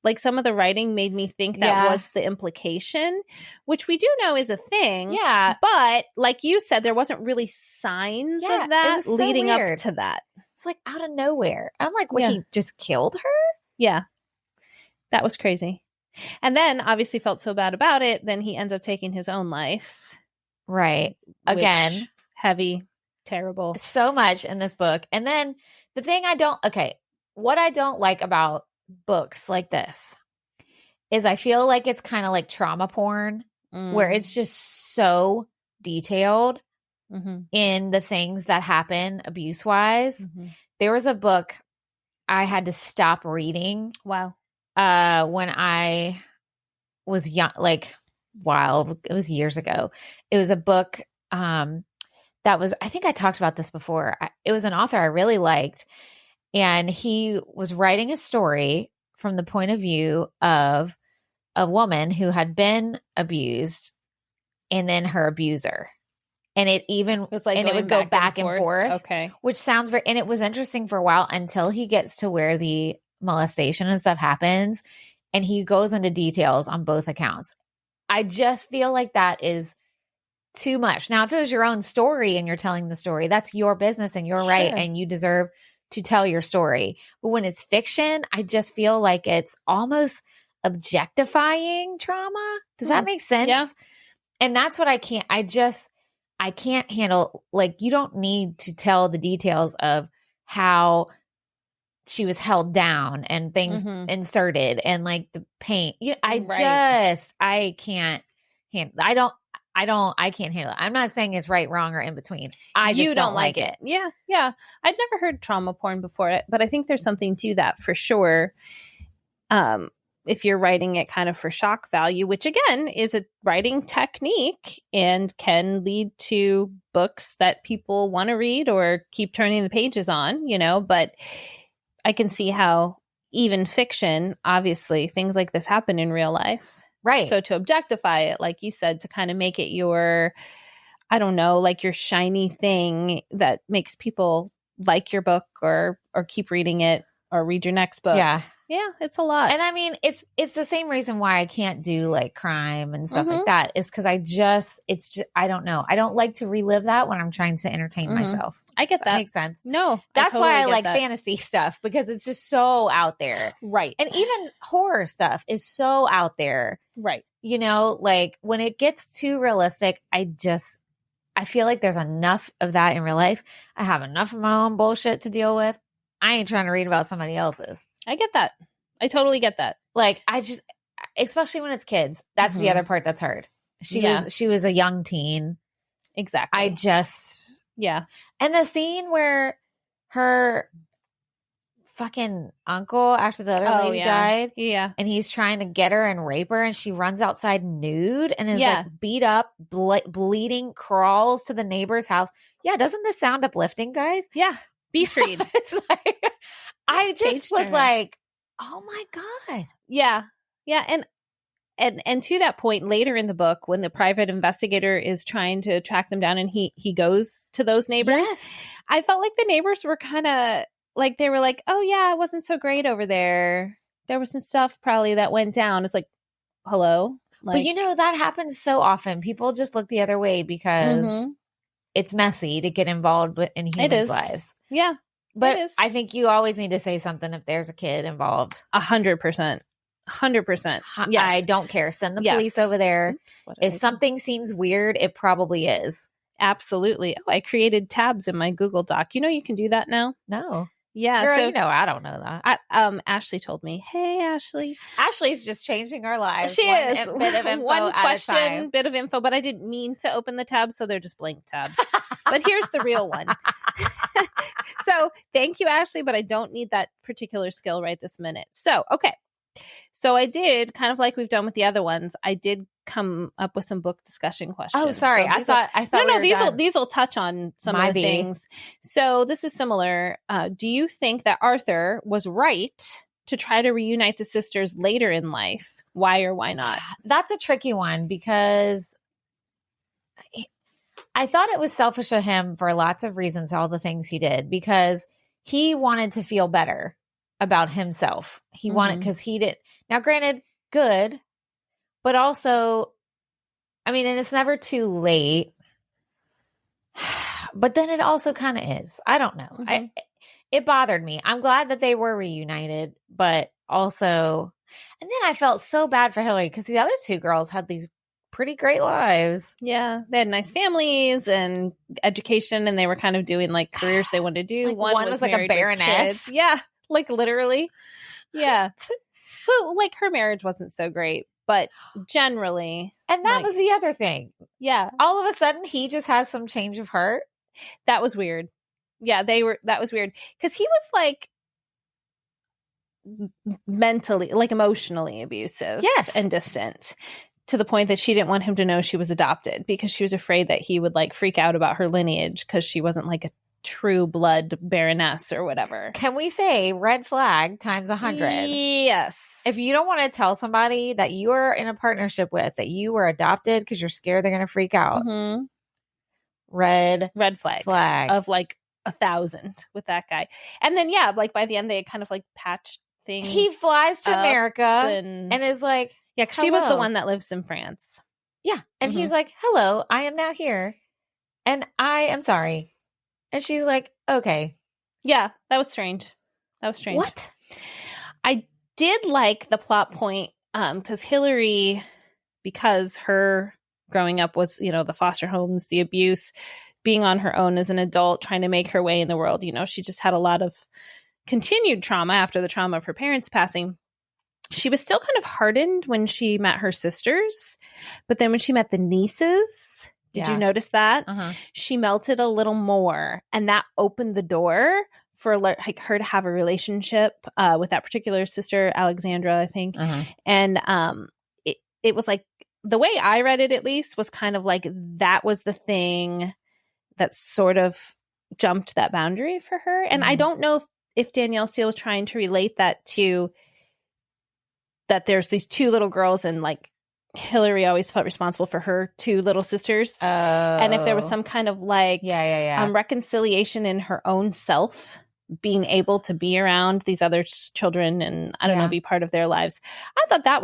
Like some of the writing made me think that was the implication, which we do know is a thing. Yeah. But like you said, there wasn't really signs of that leading up to that. It's like out of nowhere. I'm like, what, he just killed her? Yeah. That was crazy. And then obviously felt so bad about it. Then he ends up taking his own life. Right. Again. Heavy, terrible. So much in this book. And then the thing what I don't like about books like this is I feel like it's kind of like trauma porn where it's just so detailed in the things that happen abuse wise. There was a book I had to stop reading. Wow. When I was young, like it was years ago. It was a book that was, I think I talked about this before. It was an author I really liked. And he was writing a story from the point of view of a woman who had been abused and then her abuser. And it was like, and it would go back and forth. Okay. Which sounds and it was interesting for a while until he gets to where the molestation and stuff happens. And he goes into details on both accounts. I just feel like that is too much. Now, if it was your own story and you're telling the story, that's your business and you're right. And you deserve to tell your story. But when it's fiction, I just feel like it's almost objectifying trauma. Does that make sense? Yeah. And that's what I can't handle. Like, you don't need to tell the details of how she was held down and things inserted and like the pain. I can't handle. I can't handle it. I'm not saying it's right, wrong, or in between. I just don't like it. Yeah. Yeah. I'd never heard trauma porn before, but I think there's something to that for sure. If you're writing it kind of for shock value, which again is a writing technique and can lead to books that people want to read or keep turning the pages on, but I can see how even fiction, obviously things like this happen in real life. Right. So to objectify it, like you said, to kind of make it your, I don't know, like your shiny thing that makes people like your book or keep reading it or read your next book. Yeah. Yeah, it's a lot. And I mean, it's the same reason why I can't do like crime and stuff like that is because I don't know. I don't like to relive that when I'm trying to entertain myself. I get that. Makes sense. No, that's why I like fantasy stuff because it's just so out there. Right. And even horror stuff is so out there. Right. Like when it gets too realistic, I feel like there's enough of that in real life. I have enough of my own bullshit to deal with. I ain't trying to read about somebody else's. I get that. I totally get that. Like especially when it's kids, that's the other part that's hard. She was a young teen. Exactly. Yeah. And the scene where her fucking uncle after the other lady died. Yeah. And he's trying to get her and rape her and she runs outside nude and is like beat up, bleeding, crawls to the neighbor's house. Yeah. Doesn't this sound uplifting, guys? Yeah. Beach read. It's like, I just was like, oh my God. Yeah. Yeah. And to that point later in the book, when the private investigator is trying to track them down and he goes to those neighbors, I felt like the neighbors were kind of like, they were like, oh yeah, it wasn't so great over there. There was some stuff probably that went down. It's like, hello? Like, but that happens so often. People just look the other way because it's messy to get involved in humans' lives. Yeah. But I think you always need to say something if there's a kid involved. 100%. 100%. Yes. I don't care. Send the police over there. Oops, if something seems weird, it probably is. Absolutely. Oh, I created tabs in my Google Doc. You can do that now? No. Yeah. Girl, so I don't know that. Ashley told me. Hey, Ashley. Ashley's just changing our lives. She is. Bit of info one question, at a time. Bit of info, but I didn't mean to open the tabs, so they're just blank tabs. But here's the real one. So thank you, Ashley, but I don't need that particular skill right this minute. So, okay. So I did, kind of like we've done with the other ones, I did come up with some book discussion questions. Oh, sorry. So I thought these will touch on some of the things. So this is similar. Do you think that Arthur was right to try to reunite the sisters later in life? Why or why not? That's a tricky one because I thought it was selfish of him for lots of reasons, all the things he did, because he wanted to feel better about himself. He wanted, because he did. Now, granted, good, but also, I mean, and it's never too late, but then it also kind of is. I don't know. It bothered me. I'm glad that they were reunited, but also, and then I felt so bad for Hillary because the other two girls had these pretty great lives. Yeah. They had nice families and education, and they were kind of doing like careers they wanted to do. Like one was like a baroness. Yeah. Like literally. Yeah. Who, like, her marriage wasn't so great, but generally. And that was the other thing. Yeah. All of a sudden, he just has some change of heart. That was weird. Yeah, that was weird. Because he was like mentally, like emotionally abusive. Yes. And distant, to the point that she didn't want him to know she was adopted because she was afraid that he would like freak out about her lineage because she wasn't like a true blood baroness or whatever. Can we say red flag times 100? Yes. If you don't want to tell somebody that you are in a partnership with, that you were adopted because you're scared they're going to freak out, red flag of like 1,000 with that guy. And then, yeah, like by the end, they had kind of like patched things. He flies to America and is like, yeah, she was the one that lives in France. Yeah. And he's like, hello, I am now here. And I am sorry. And she's like, okay. Yeah, that was strange. What? I did like the plot point because Hillary, because her growing up was, you know, the foster homes, the abuse, being on her own as an adult, trying to make her way in the world. You know, she just had a lot of continued trauma after the trauma of her parents passing. She was still kind of hardened when she met her sisters. But then when she met the nieces, did you notice that? She melted a little more. And that opened the door for like her to have a relationship with that particular sister, Alexandra, I think. And it was like, the way I read it at least was kind of like that was the thing that sort of jumped that boundary for her. And I don't know if Danielle Steele was trying to relate that to that there's these two little girls and like Hillary always felt responsible for her two little sisters. And if there was some kind of like reconciliation in her own self, being able to be around these other children and I don't know, be part of their lives. I thought that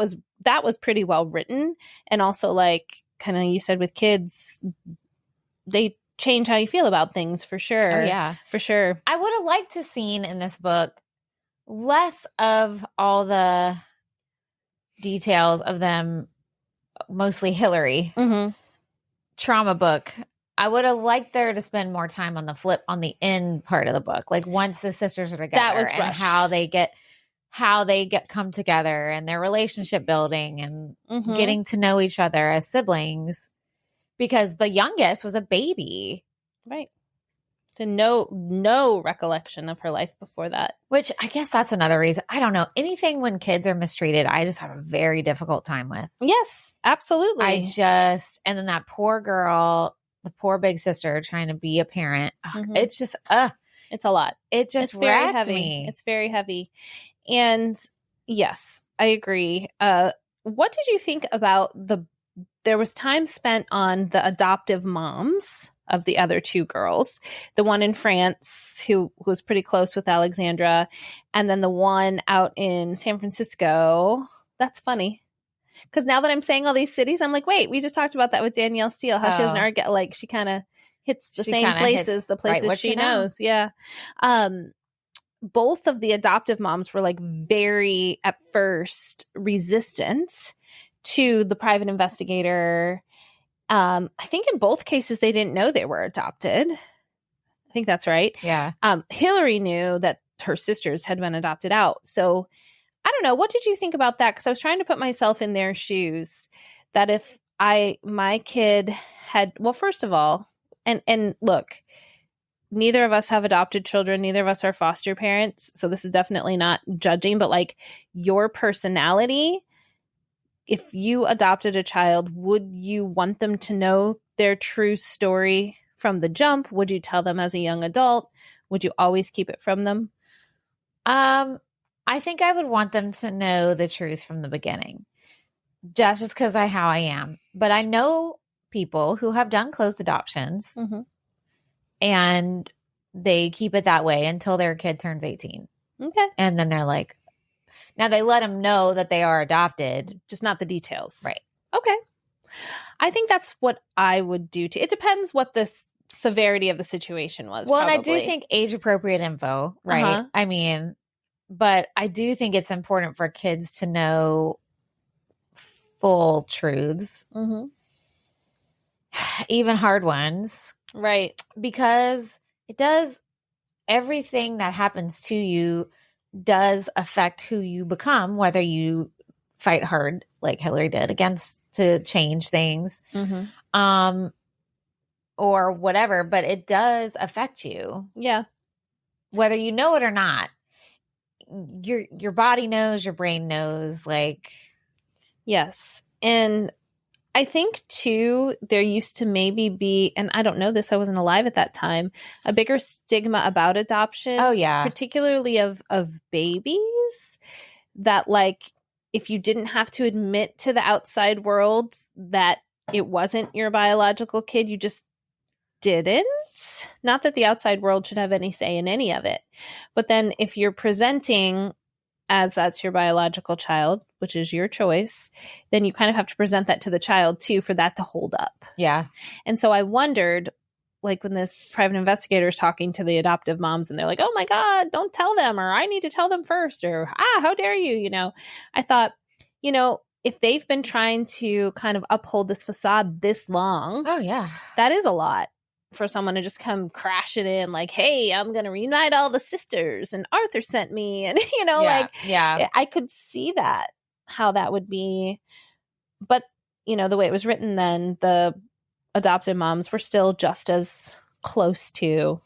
was pretty well written. And also like kind of you said with kids, they change how you feel about things for sure. Oh, yeah. For sure. I would have liked to seen in this book less of all the details of them, mostly Hillary trauma book. I would have liked there to spend more time on the end part of the book. Like once the sisters are together that was and rushed. how they get come together and their relationship building and getting to know each other as siblings. Because the youngest was a baby. Right. To no recollection of her life before that. Which I guess that's another reason. I don't know. Anything when kids are mistreated, I just have a very difficult time with. Yes, absolutely. And then that poor girl, the poor big sister trying to be a parent. It's just, it's a lot. It just very heavy. Me. It's very heavy. And yes, I agree. What did you think about there was time spent on the adoptive moms of the other two girls, the one in France who was pretty close with Alexandra, and then the one out in San Francisco. That's funny. Because now that I'm saying all these cities, I'm like, wait, we just talked about that with Danielle Steele, how she doesn't argue, like she kind of hits the same places, the places right she knows. Yeah. Both of the adoptive moms were like very, at first, resistant to the private investigator. I think in both cases, they didn't know they were adopted. I think that's right. Yeah. Hillary knew that her sisters had been adopted out. So I don't know. What did you think about that? Because I was trying to put myself in their shoes, that if my kid had, well, first of all, and look, neither of us have adopted children. Neither of us are foster parents. So this is definitely not judging, but like your personality, if you adopted a child, would you want them to know their true story from the jump? Would you tell them as a young adult? Would you always keep it from them? I think I would want them to know the truth from the beginning. Just because how I am. But I know people who have done closed adoptions and they keep it that way until their kid turns 18. Okay. And then they're like, now they let them know that they are adopted. Just not the details. Right. Okay. I think that's what I would do too. It depends what the severity of the situation was. Well, probably. And I do think age appropriate info, right? I mean, but I do think it's important for kids to know full truths, even hard ones. Right. Because everything that happens to you does affect who you become, whether you fight hard like Hillary did to change things, or whatever, but it does affect you. Yeah. Whether you know it or not. Your body knows, your brain knows, like. Yes. And I think too, there used to maybe be, and I don't know this, I wasn't alive at that time, a bigger stigma about adoption. Oh yeah. Particularly of babies, that like, if you didn't have to admit to the outside world that it wasn't your biological kid, you just didn't. Not that the outside world should have any say in any of it. But then if you're presenting as that's your biological child, which is your choice, then you kind of have to present that to the child too for that to hold up. Yeah. And so I wondered, like when this private investigator is talking to the adoptive moms and they're like, oh my God, don't tell them, or I need to tell them first, or how dare you, you know, I thought, you know, if they've been trying to kind of uphold this facade this long, oh yeah, that is a lot for someone to just come crashing in like, hey, I'm going to reunite all the sisters and Arthur sent me. And, you know, I could see that, how that would be. But, you know, the way it was written then, the adopted moms were still just as close to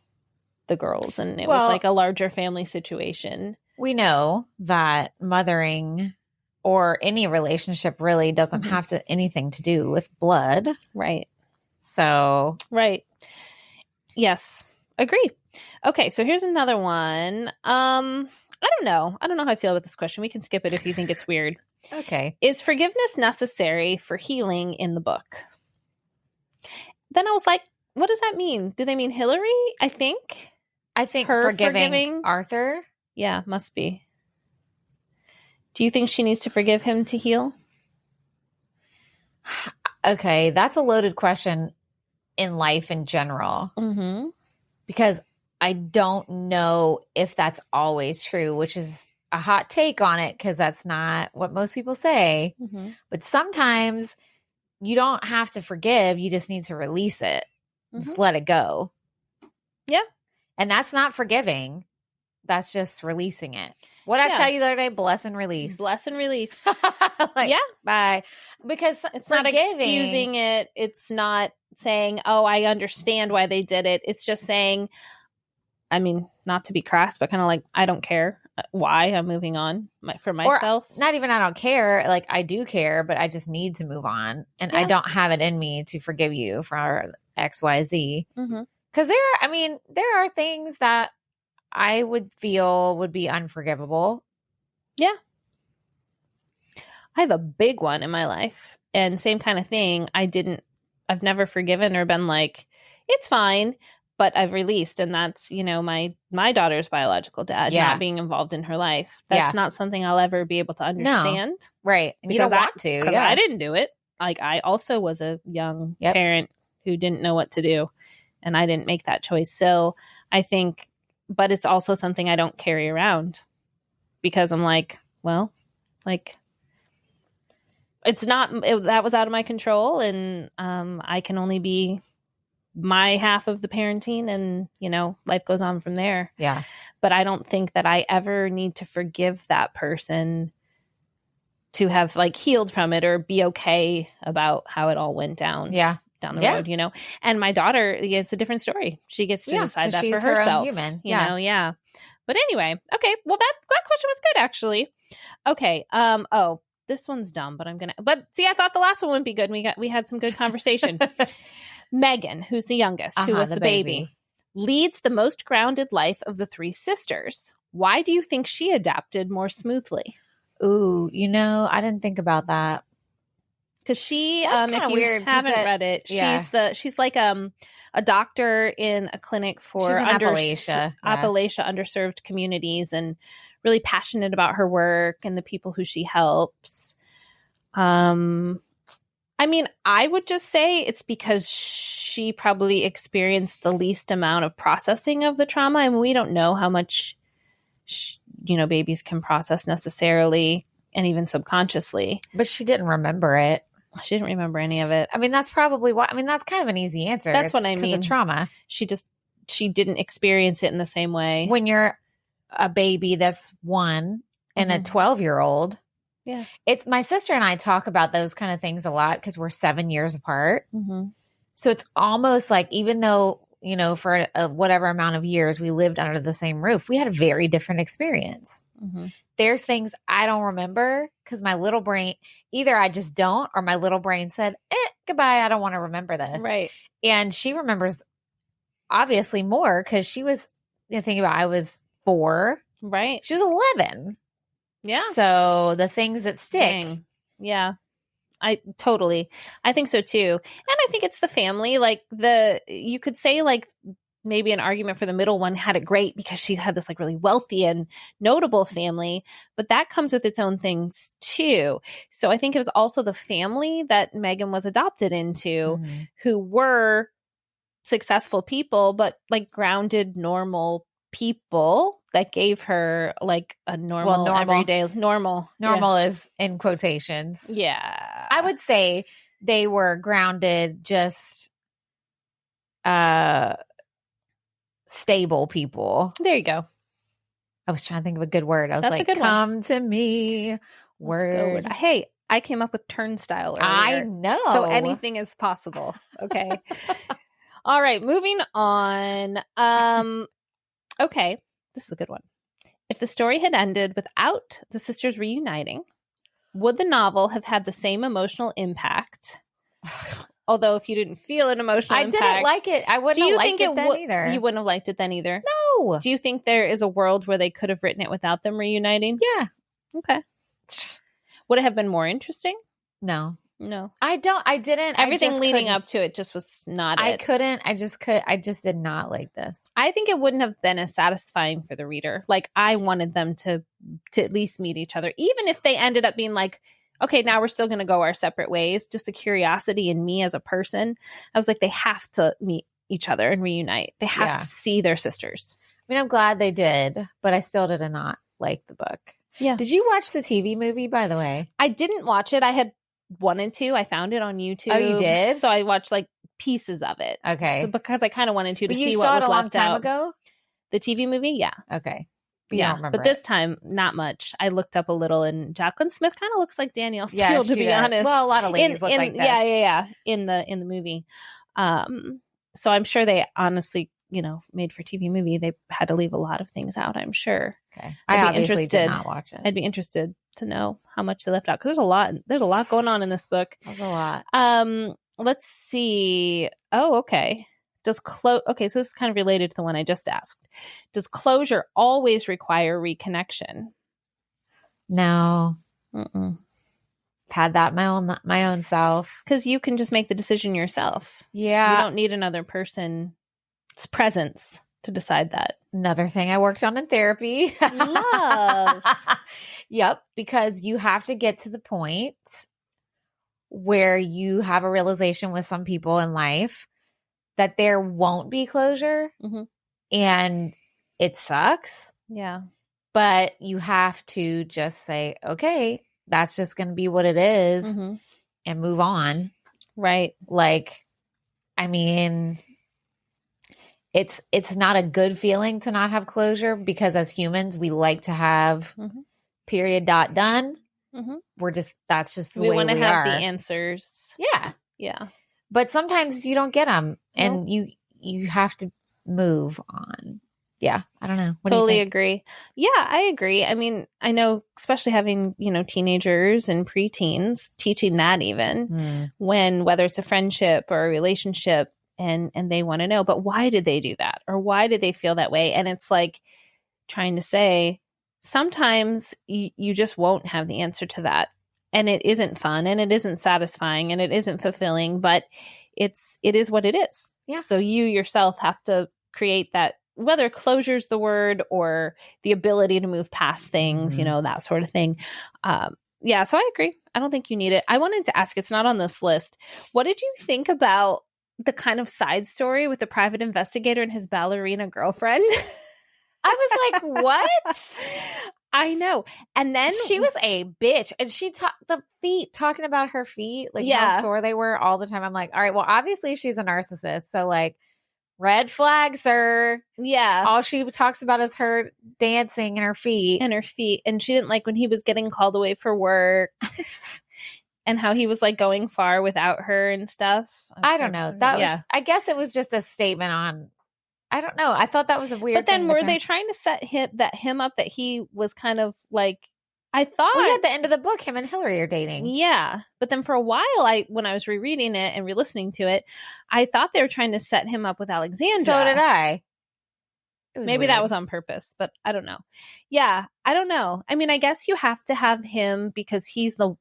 the girls. And it was like a larger family situation. We know that mothering or any relationship really doesn't have anything to do with blood. Right. So. Right. Yes. Agree. Okay. So here's another one. I don't know how I feel about this question. We can skip it if you think it's weird. Okay. Is forgiveness necessary for healing in the book? Then I was like, what does that mean? Do they mean Hillary? I think her forgiving Arthur. Yeah, must be. Do you think she needs to forgive him to heal? Okay, that's a loaded question in life in general. Mm-hmm. Because I don't know if that's always true, which is a hot take on it because that's not what most people say. Mm-hmm. But sometimes you don't have to forgive. You just need to release it. Just let it go. Yeah. And that's not forgiving. That's just releasing it. What I tell you the other day, bless and release. Bless and release. Like, bye. Because it's not excusing it. It's not saying, oh, I understand why they did it. It's just saying, I mean, not to be crass, but kind of like, I don't care why, I'm moving on for myself. Or not even I don't care. Like, I do care, but I just need to move on. And I don't have it in me to forgive you for XYZ. Because there are things that I would feel would be unforgivable. Yeah. I have a big one in my life. And same kind of thing. I've never forgiven or been like, it's fine, but I've released. And that's, you know, my daughter's biological dad not being involved in her life. That's not something I'll ever be able to understand. No. Right. And you don't want to. Because I didn't do it. Like, I also was a young parent who didn't know what to do. And I didn't make that choice. So I think, but it's also something I don't carry around because I'm like, well, like, that was out of my control. And I can only be my half of the parenting and, you know, life goes on from there. Yeah. But I don't think that I ever need to forgive that person to have like healed from it or be okay about how it all went down. Yeah. Down the road, you know. And my daughter, it's a different story. She gets to decide that for herself. Her own human. You know, yeah. But anyway, okay. Well, that question was good, actually. Okay. This one's dumb, but see, I thought the last one would be good. We had some good conversation. Megan, who's the youngest, who was the baby, leads the most grounded life of the three sisters. Why do you think she adapted more smoothly? Ooh, I didn't think about that. Because she, if you weird, haven't read it, she's like a doctor in a clinic for Appalachia underserved communities, and really passionate about her work and the people who she helps. I mean, I would just say it's because she probably experienced the least amount of processing of the trauma. I mean, we don't know how much, babies can process necessarily, and even subconsciously. But she didn't remember it. She didn't remember any of it. I mean, that's probably why. I mean, that's kind of an easy answer. That's what I mean. Because of trauma. She didn't experience it in the same way. When you're a baby that's 1 and a 12-year-old. Yeah. It's my sister and I talk about those kind of things a lot because we're 7 years apart. Mm-hmm. So it's almost like, even though, for whatever amount of years we lived under the same roof, we had a very different experience. Mm-hmm. There's things I don't remember because my little brain, either I just don't, or my little brain said, goodbye, I don't want to remember this. Right. And she remembers obviously more because she was, thinking about, I was 4. Right. She was 11. Yeah. So the things that stick. Dang. Yeah. I think so too. And I think it's the family. Like you could say like maybe an argument for the middle one had it great because she had this like really wealthy and notable family, but that comes with its own things too. So I think it was also the family that Megan was adopted into, who were successful people, but like grounded, normal people that gave her like a normal. Everyday normal is in quotations. Yeah. I would say they were grounded, just stable people. There you go. I was trying to think of a good word. I was like, come to me, word. Hey, I came up with turnstile earlier. I know. So anything is possible. Okay. All right, moving on. Okay, this is a good one. If the story had ended without the sisters reuniting, would the novel have had the same emotional impact? Although if you didn't feel an emotional impact. I didn't like it. I wouldn't have liked it then either. You wouldn't have liked it then either? No. Do you think there is a world where they could have written it without them reuniting? Yeah. Okay. Would it have been more interesting? No. I didn't. Everything leading up to it just was not I just did not like this. I think it wouldn't have been as satisfying for the reader. Like, I wanted them to at least meet each other. Even if they ended up being like, okay, now we're still going to go our separate ways. Just the curiosity in me as a person. I was like, they have to meet each other and reunite. They have to see their sisters. I mean, I'm glad they did, but I still did not like the book. Yeah. Did you watch the TV movie, by the way? I didn't watch it. I had wanted to. I found it on YouTube. Oh, you did? So I watched like pieces of it. Okay. So because I kind of wanted to see what was left out. You saw it a long time ago? The TV movie? Yeah. Okay. But this time, not much. I looked up a little, and Jacqueline Smith kind of looks like Danielle Steele, to be honest. Well, a lot of ladies look like this. Yeah. In the movie. So I'm sure they honestly, made for TV movie, they had to leave a lot of things out, I'm sure. Okay. I obviously did not watch it. I'd be interested to know how much they left out, because there's a lot going on in this book. There's a lot. Let's see. Oh, okay. Okay, so this is kind of related to the one I just asked. Does closure always require reconnection? No. Had that my own self. Because you can just make the decision yourself. Yeah. You don't need another person's presence to decide that. Another thing I worked on in therapy. Love. Yep. Because you have to get to the point where you have a realization with some people in life that there won't be closure, and it sucks. Yeah. But you have to just say, okay, that's just going to be what it is, and move on. Right. Like, I mean, it's not a good feeling to not have closure, because as humans, we like to have period done. That's just the way we want to have the answers. Yeah. Yeah. But sometimes you don't get them, and you have to move on. Yeah. I don't know. Totally agree. Yeah, I agree. I mean, I know, especially having, teenagers and preteens, teaching that even whether it's a friendship or a relationship, and they want to know, but why did they do that? Or why did they feel that way? And it's like, trying to say sometimes you just won't have the answer to that. And it isn't fun and it isn't satisfying and it isn't fulfilling, but it is what it is. Yeah. So you yourself have to create that, whether closure's the word or the ability to move past things, that sort of thing. Yeah, so I agree. I don't think you need it. I wanted to ask, it's not on this list. What did you think about the kind of side story with the private investigator and his ballerina girlfriend? I was like, what? I know. And then she was a bitch. And she talking about her feet, like how sore they were all the time. I'm like, all right, well, obviously she's a narcissist. So like, red flag, sir. Yeah. All she talks about is her dancing and her feet. And she didn't like when he was getting called away for work and how he was like going far without her and stuff. I don't know. I guess it was just a statement on, I don't know. I thought that was a weird But then were they trying to set him up that he was kind of like, I thought at the end of the book, him and Hillary are dating. Yeah. But then for a while, when I was rereading it and re-listening to it, I thought they were trying to set him up with Alexandra. So did I. Maybe weird. That was on purpose, but I don't know. Yeah, I don't know. I mean, I guess you have to have him because he's the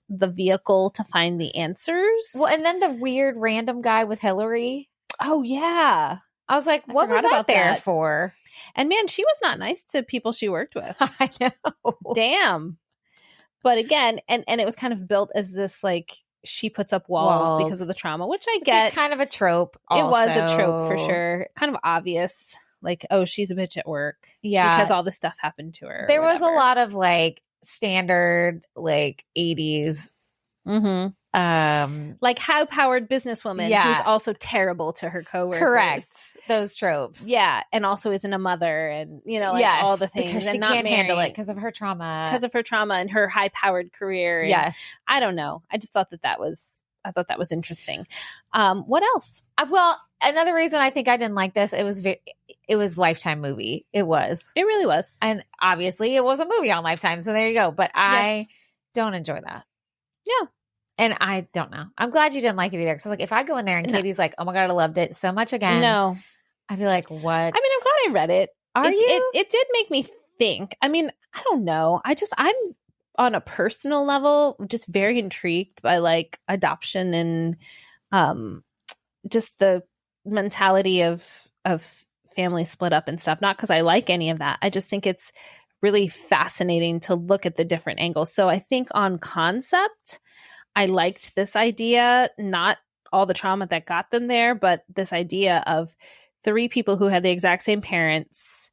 vehicle to find the answers. Well, and then the weird random guy with Hillary. Oh, yeah. I was like, what was that there for? And man, she was not nice to people she worked with. I know. Damn. But again, and it was kind of built as this like she puts up walls because of the trauma, which I get. It's kind of a trope. Also. It was a trope for sure. Kind of obvious. Like, oh, she's a bitch at work. Yeah. Because all this stuff happened to her. There was a lot of like standard like 80s. Like high-powered businesswoman who's also terrible to her coworkers. Correct. Those tropes. Yeah. And also isn't a mother and, like all the things. Because she not can't handle it because of her trauma. Because of her trauma and her high-powered career. And I don't know. I just thought that was interesting. What else? Well, another reason I think I didn't like this, it was Lifetime movie. It really was. And obviously it was a movie on Lifetime. So there you go. But I don't enjoy that. Yeah. And I don't know. I'm glad you didn't like it either. Because if I go in there and Katie's like, oh my God, I loved it so much again. No. I'd be like, what? I mean, I'm glad I read it. It did make me think. I mean, I don't know. I'm on a personal level just very intrigued by like adoption and just the mentality of family split up and stuff. Not because I like any of that. I just think it's really fascinating to look at the different angles. So I think on concept, I liked this idea, not all the trauma that got them there, but this idea of 3 people who had the exact same parents,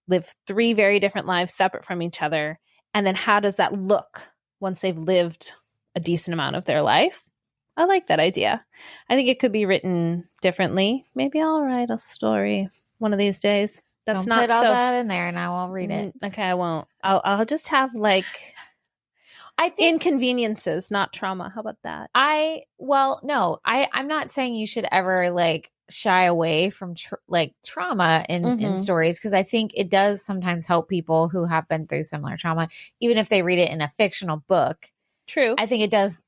live 3 very different lives separate from each other. And then how does that look once they've lived a decent amount of their life? I like that idea. I think it could be written differently. Maybe I'll write a story one of these days. Don't put all that in there and I won't read it. Okay, I won't. I'll just have like... I think inconveniences, not trauma. How about that? I'm not saying you should ever like shy away from trauma in stories, because I think it does sometimes help people who have been through similar trauma, even if they read it in a fictional book. True. I think it does.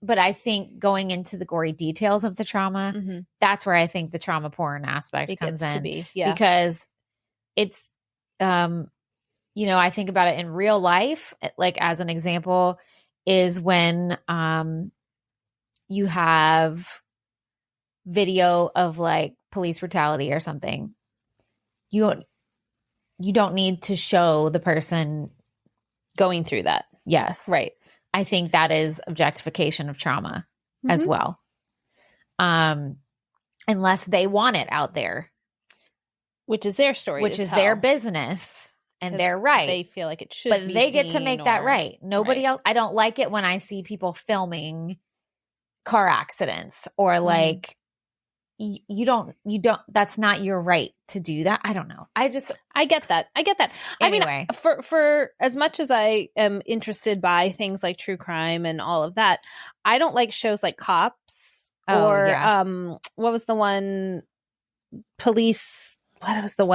But I think going into the gory details of the trauma, that's where I think the trauma porn aspect comes in. Because it's, I think about it in real life, like as an example, is when you have video of like police brutality or something. You don't need to show the person going through that. Yes. Right. I think that is objectification of trauma as well. Unless they want it out there. Which is their story. Which is their business. And they're right. They feel like it should be. But they get to make that right. Nobody else. I don't like it when I see people filming car accidents or like, you don't, that's not your right to do that. I don't know. I get that. Anyway. I mean, for as much as I am interested by things like true crime and all of that, I don't like shows like Cops what was the one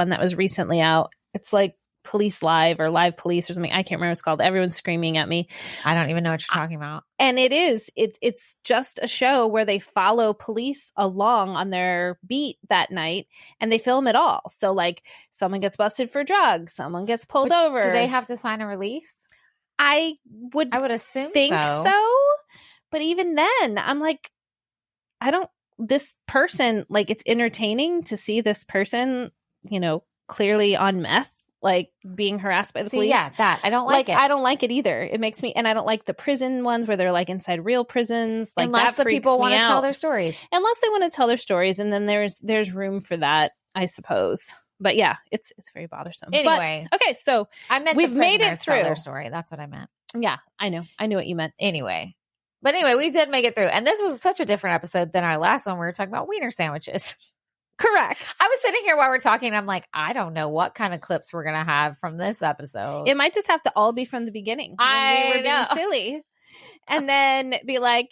that was recently out? It's like Police Live or Live Police or something. I can't remember what it's called. Everyone's screaming at me. I don't even know what you're talking about. And it's just a show where they follow police along on their beat that night, and they film it all. So like someone gets busted for drugs, someone gets pulled over. Do they have to sign a release? I would assume think so. But even then, I'm like, this person, like, it's entertaining to see this person, you know, clearly on meth, like being harassed by the police. Yeah, that I don't like it. I don't like it either. It makes me, and I don't like the prison ones where they're like inside real prisons. Like, unless that the people want to tell their stories. Unless they want to tell their stories, and then there's room for that, I suppose. But yeah, it's very bothersome. Anyway, but, okay, so we've made it through their story. That's what I meant. Yeah, I knew what you meant. Anyway, we did make it through, and this was such a different episode than our last one. We were talking about wiener sandwiches. Correct. I was sitting here while we're talking, and I'm like, I don't know what kind of clips we're gonna have from this episode. It might just have to all be from the beginning. I we were being silly, and then be like,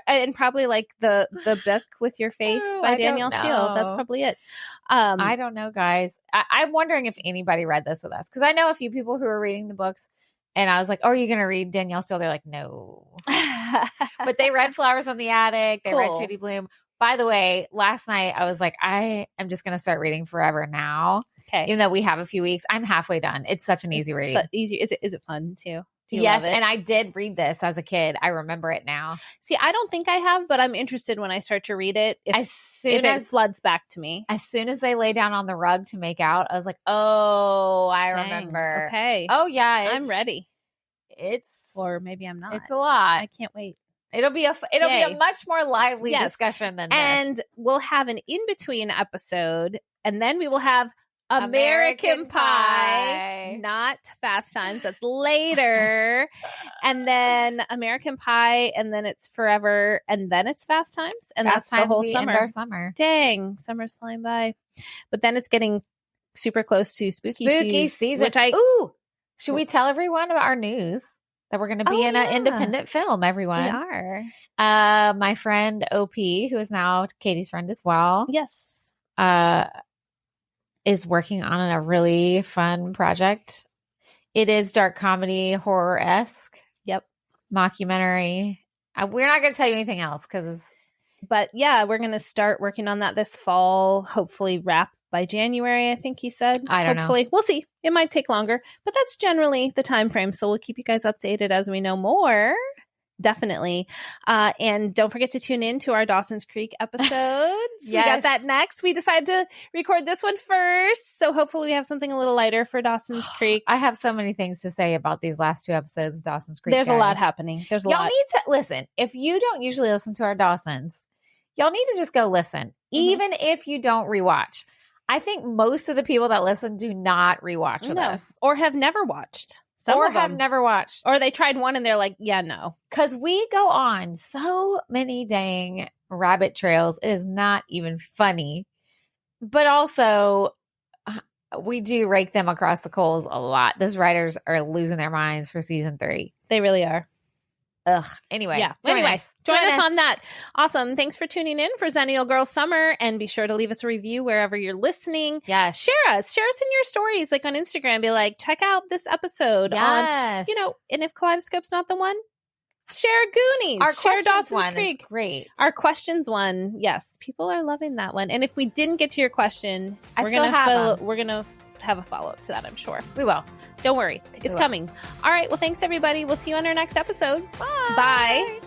and probably like the book with your face by Danielle Steele. That's probably it. I don't know, guys. I'm wondering if anybody read this with us, because I know a few people who are reading the books, and I was like, "Oh, are you gonna read Danielle Steele?" They're like, "No," but they read Flowers on the Attic. They read Judy Blume. By the way, last night I was like, I am just going to start reading Forever Now. Okay. Even though we have a few weeks, I'm halfway done. It's such an easy read. Easy. Is it fun too? Do you yes, love it? And I did read this as a kid. I remember it now. See, I don't think I have, but I'm interested when I start to read it. If it floods back to me. As soon as they lay down on the rug to make out, I was like, oh, I remember. Okay. Oh, yeah. I'm ready. Or maybe I'm not. It's a lot. I can't wait. It'll be a much more lively discussion than this. And we'll have an in-between episode, and then we will have American Pie, not Fast Times. That's later. And then American Pie, and then it's Forever, and then it's Fast Times, and Fast that's the whole Times summer. Our summer. Dang, summer's flying by. But then it's getting super close to spooky season. Should we tell everyone about our news? That we're going to be in an independent film, everyone. We are. My friend OP, who is now Katie's friend as well. Yes. Is working on a really fun project. It is dark comedy, horror-esque. Yep. Mockumentary. We're not going to tell you anything else But yeah, we're going to start working on that this fall. Hopefully wrap by January, I think he said. I don't know. We'll see. It might take longer, but that's generally the time frame. So we'll keep you guys updated as we know more. Definitely. And don't forget to tune in to our Dawson's Creek episodes. Yes. We got that next. We decided to record this one first. So hopefully we have something a little lighter for Dawson's Creek. I have so many things to say about these last two episodes of Dawson's Creek. There's a lot happening. There's a lot. Y'all need to listen. If you don't usually listen to our Dawsons, y'all need to just go listen. Even if you don't rewatch. I think most of the people that listen do not rewatch with us. Or have never watched. Have never watched. Or they tried one and they're like, yeah, no. Because we go on so many dang rabbit trails. It is not even funny. But also, we do rake them across the coals a lot. Those writers are losing their minds for season 3. They really are. Ugh. Anyway. Yeah. Join us on that. Awesome. Thanks for tuning in for Xennial Girl Summer, and be sure to leave us a review wherever you're listening. Yeah. Share us in your stories, like on Instagram. Be like, check out this episode on, and if Kaleidoscope's not the one, share Goonies. Share Dawson's Creek. Is great. Our questions one. Yes. People are loving that one. And if we didn't get to your question, we're going to have a follow-up to that, I'm sure. We will. Don't worry. It's coming. All right. Well, thanks, everybody. We'll see you on our next episode. Bye.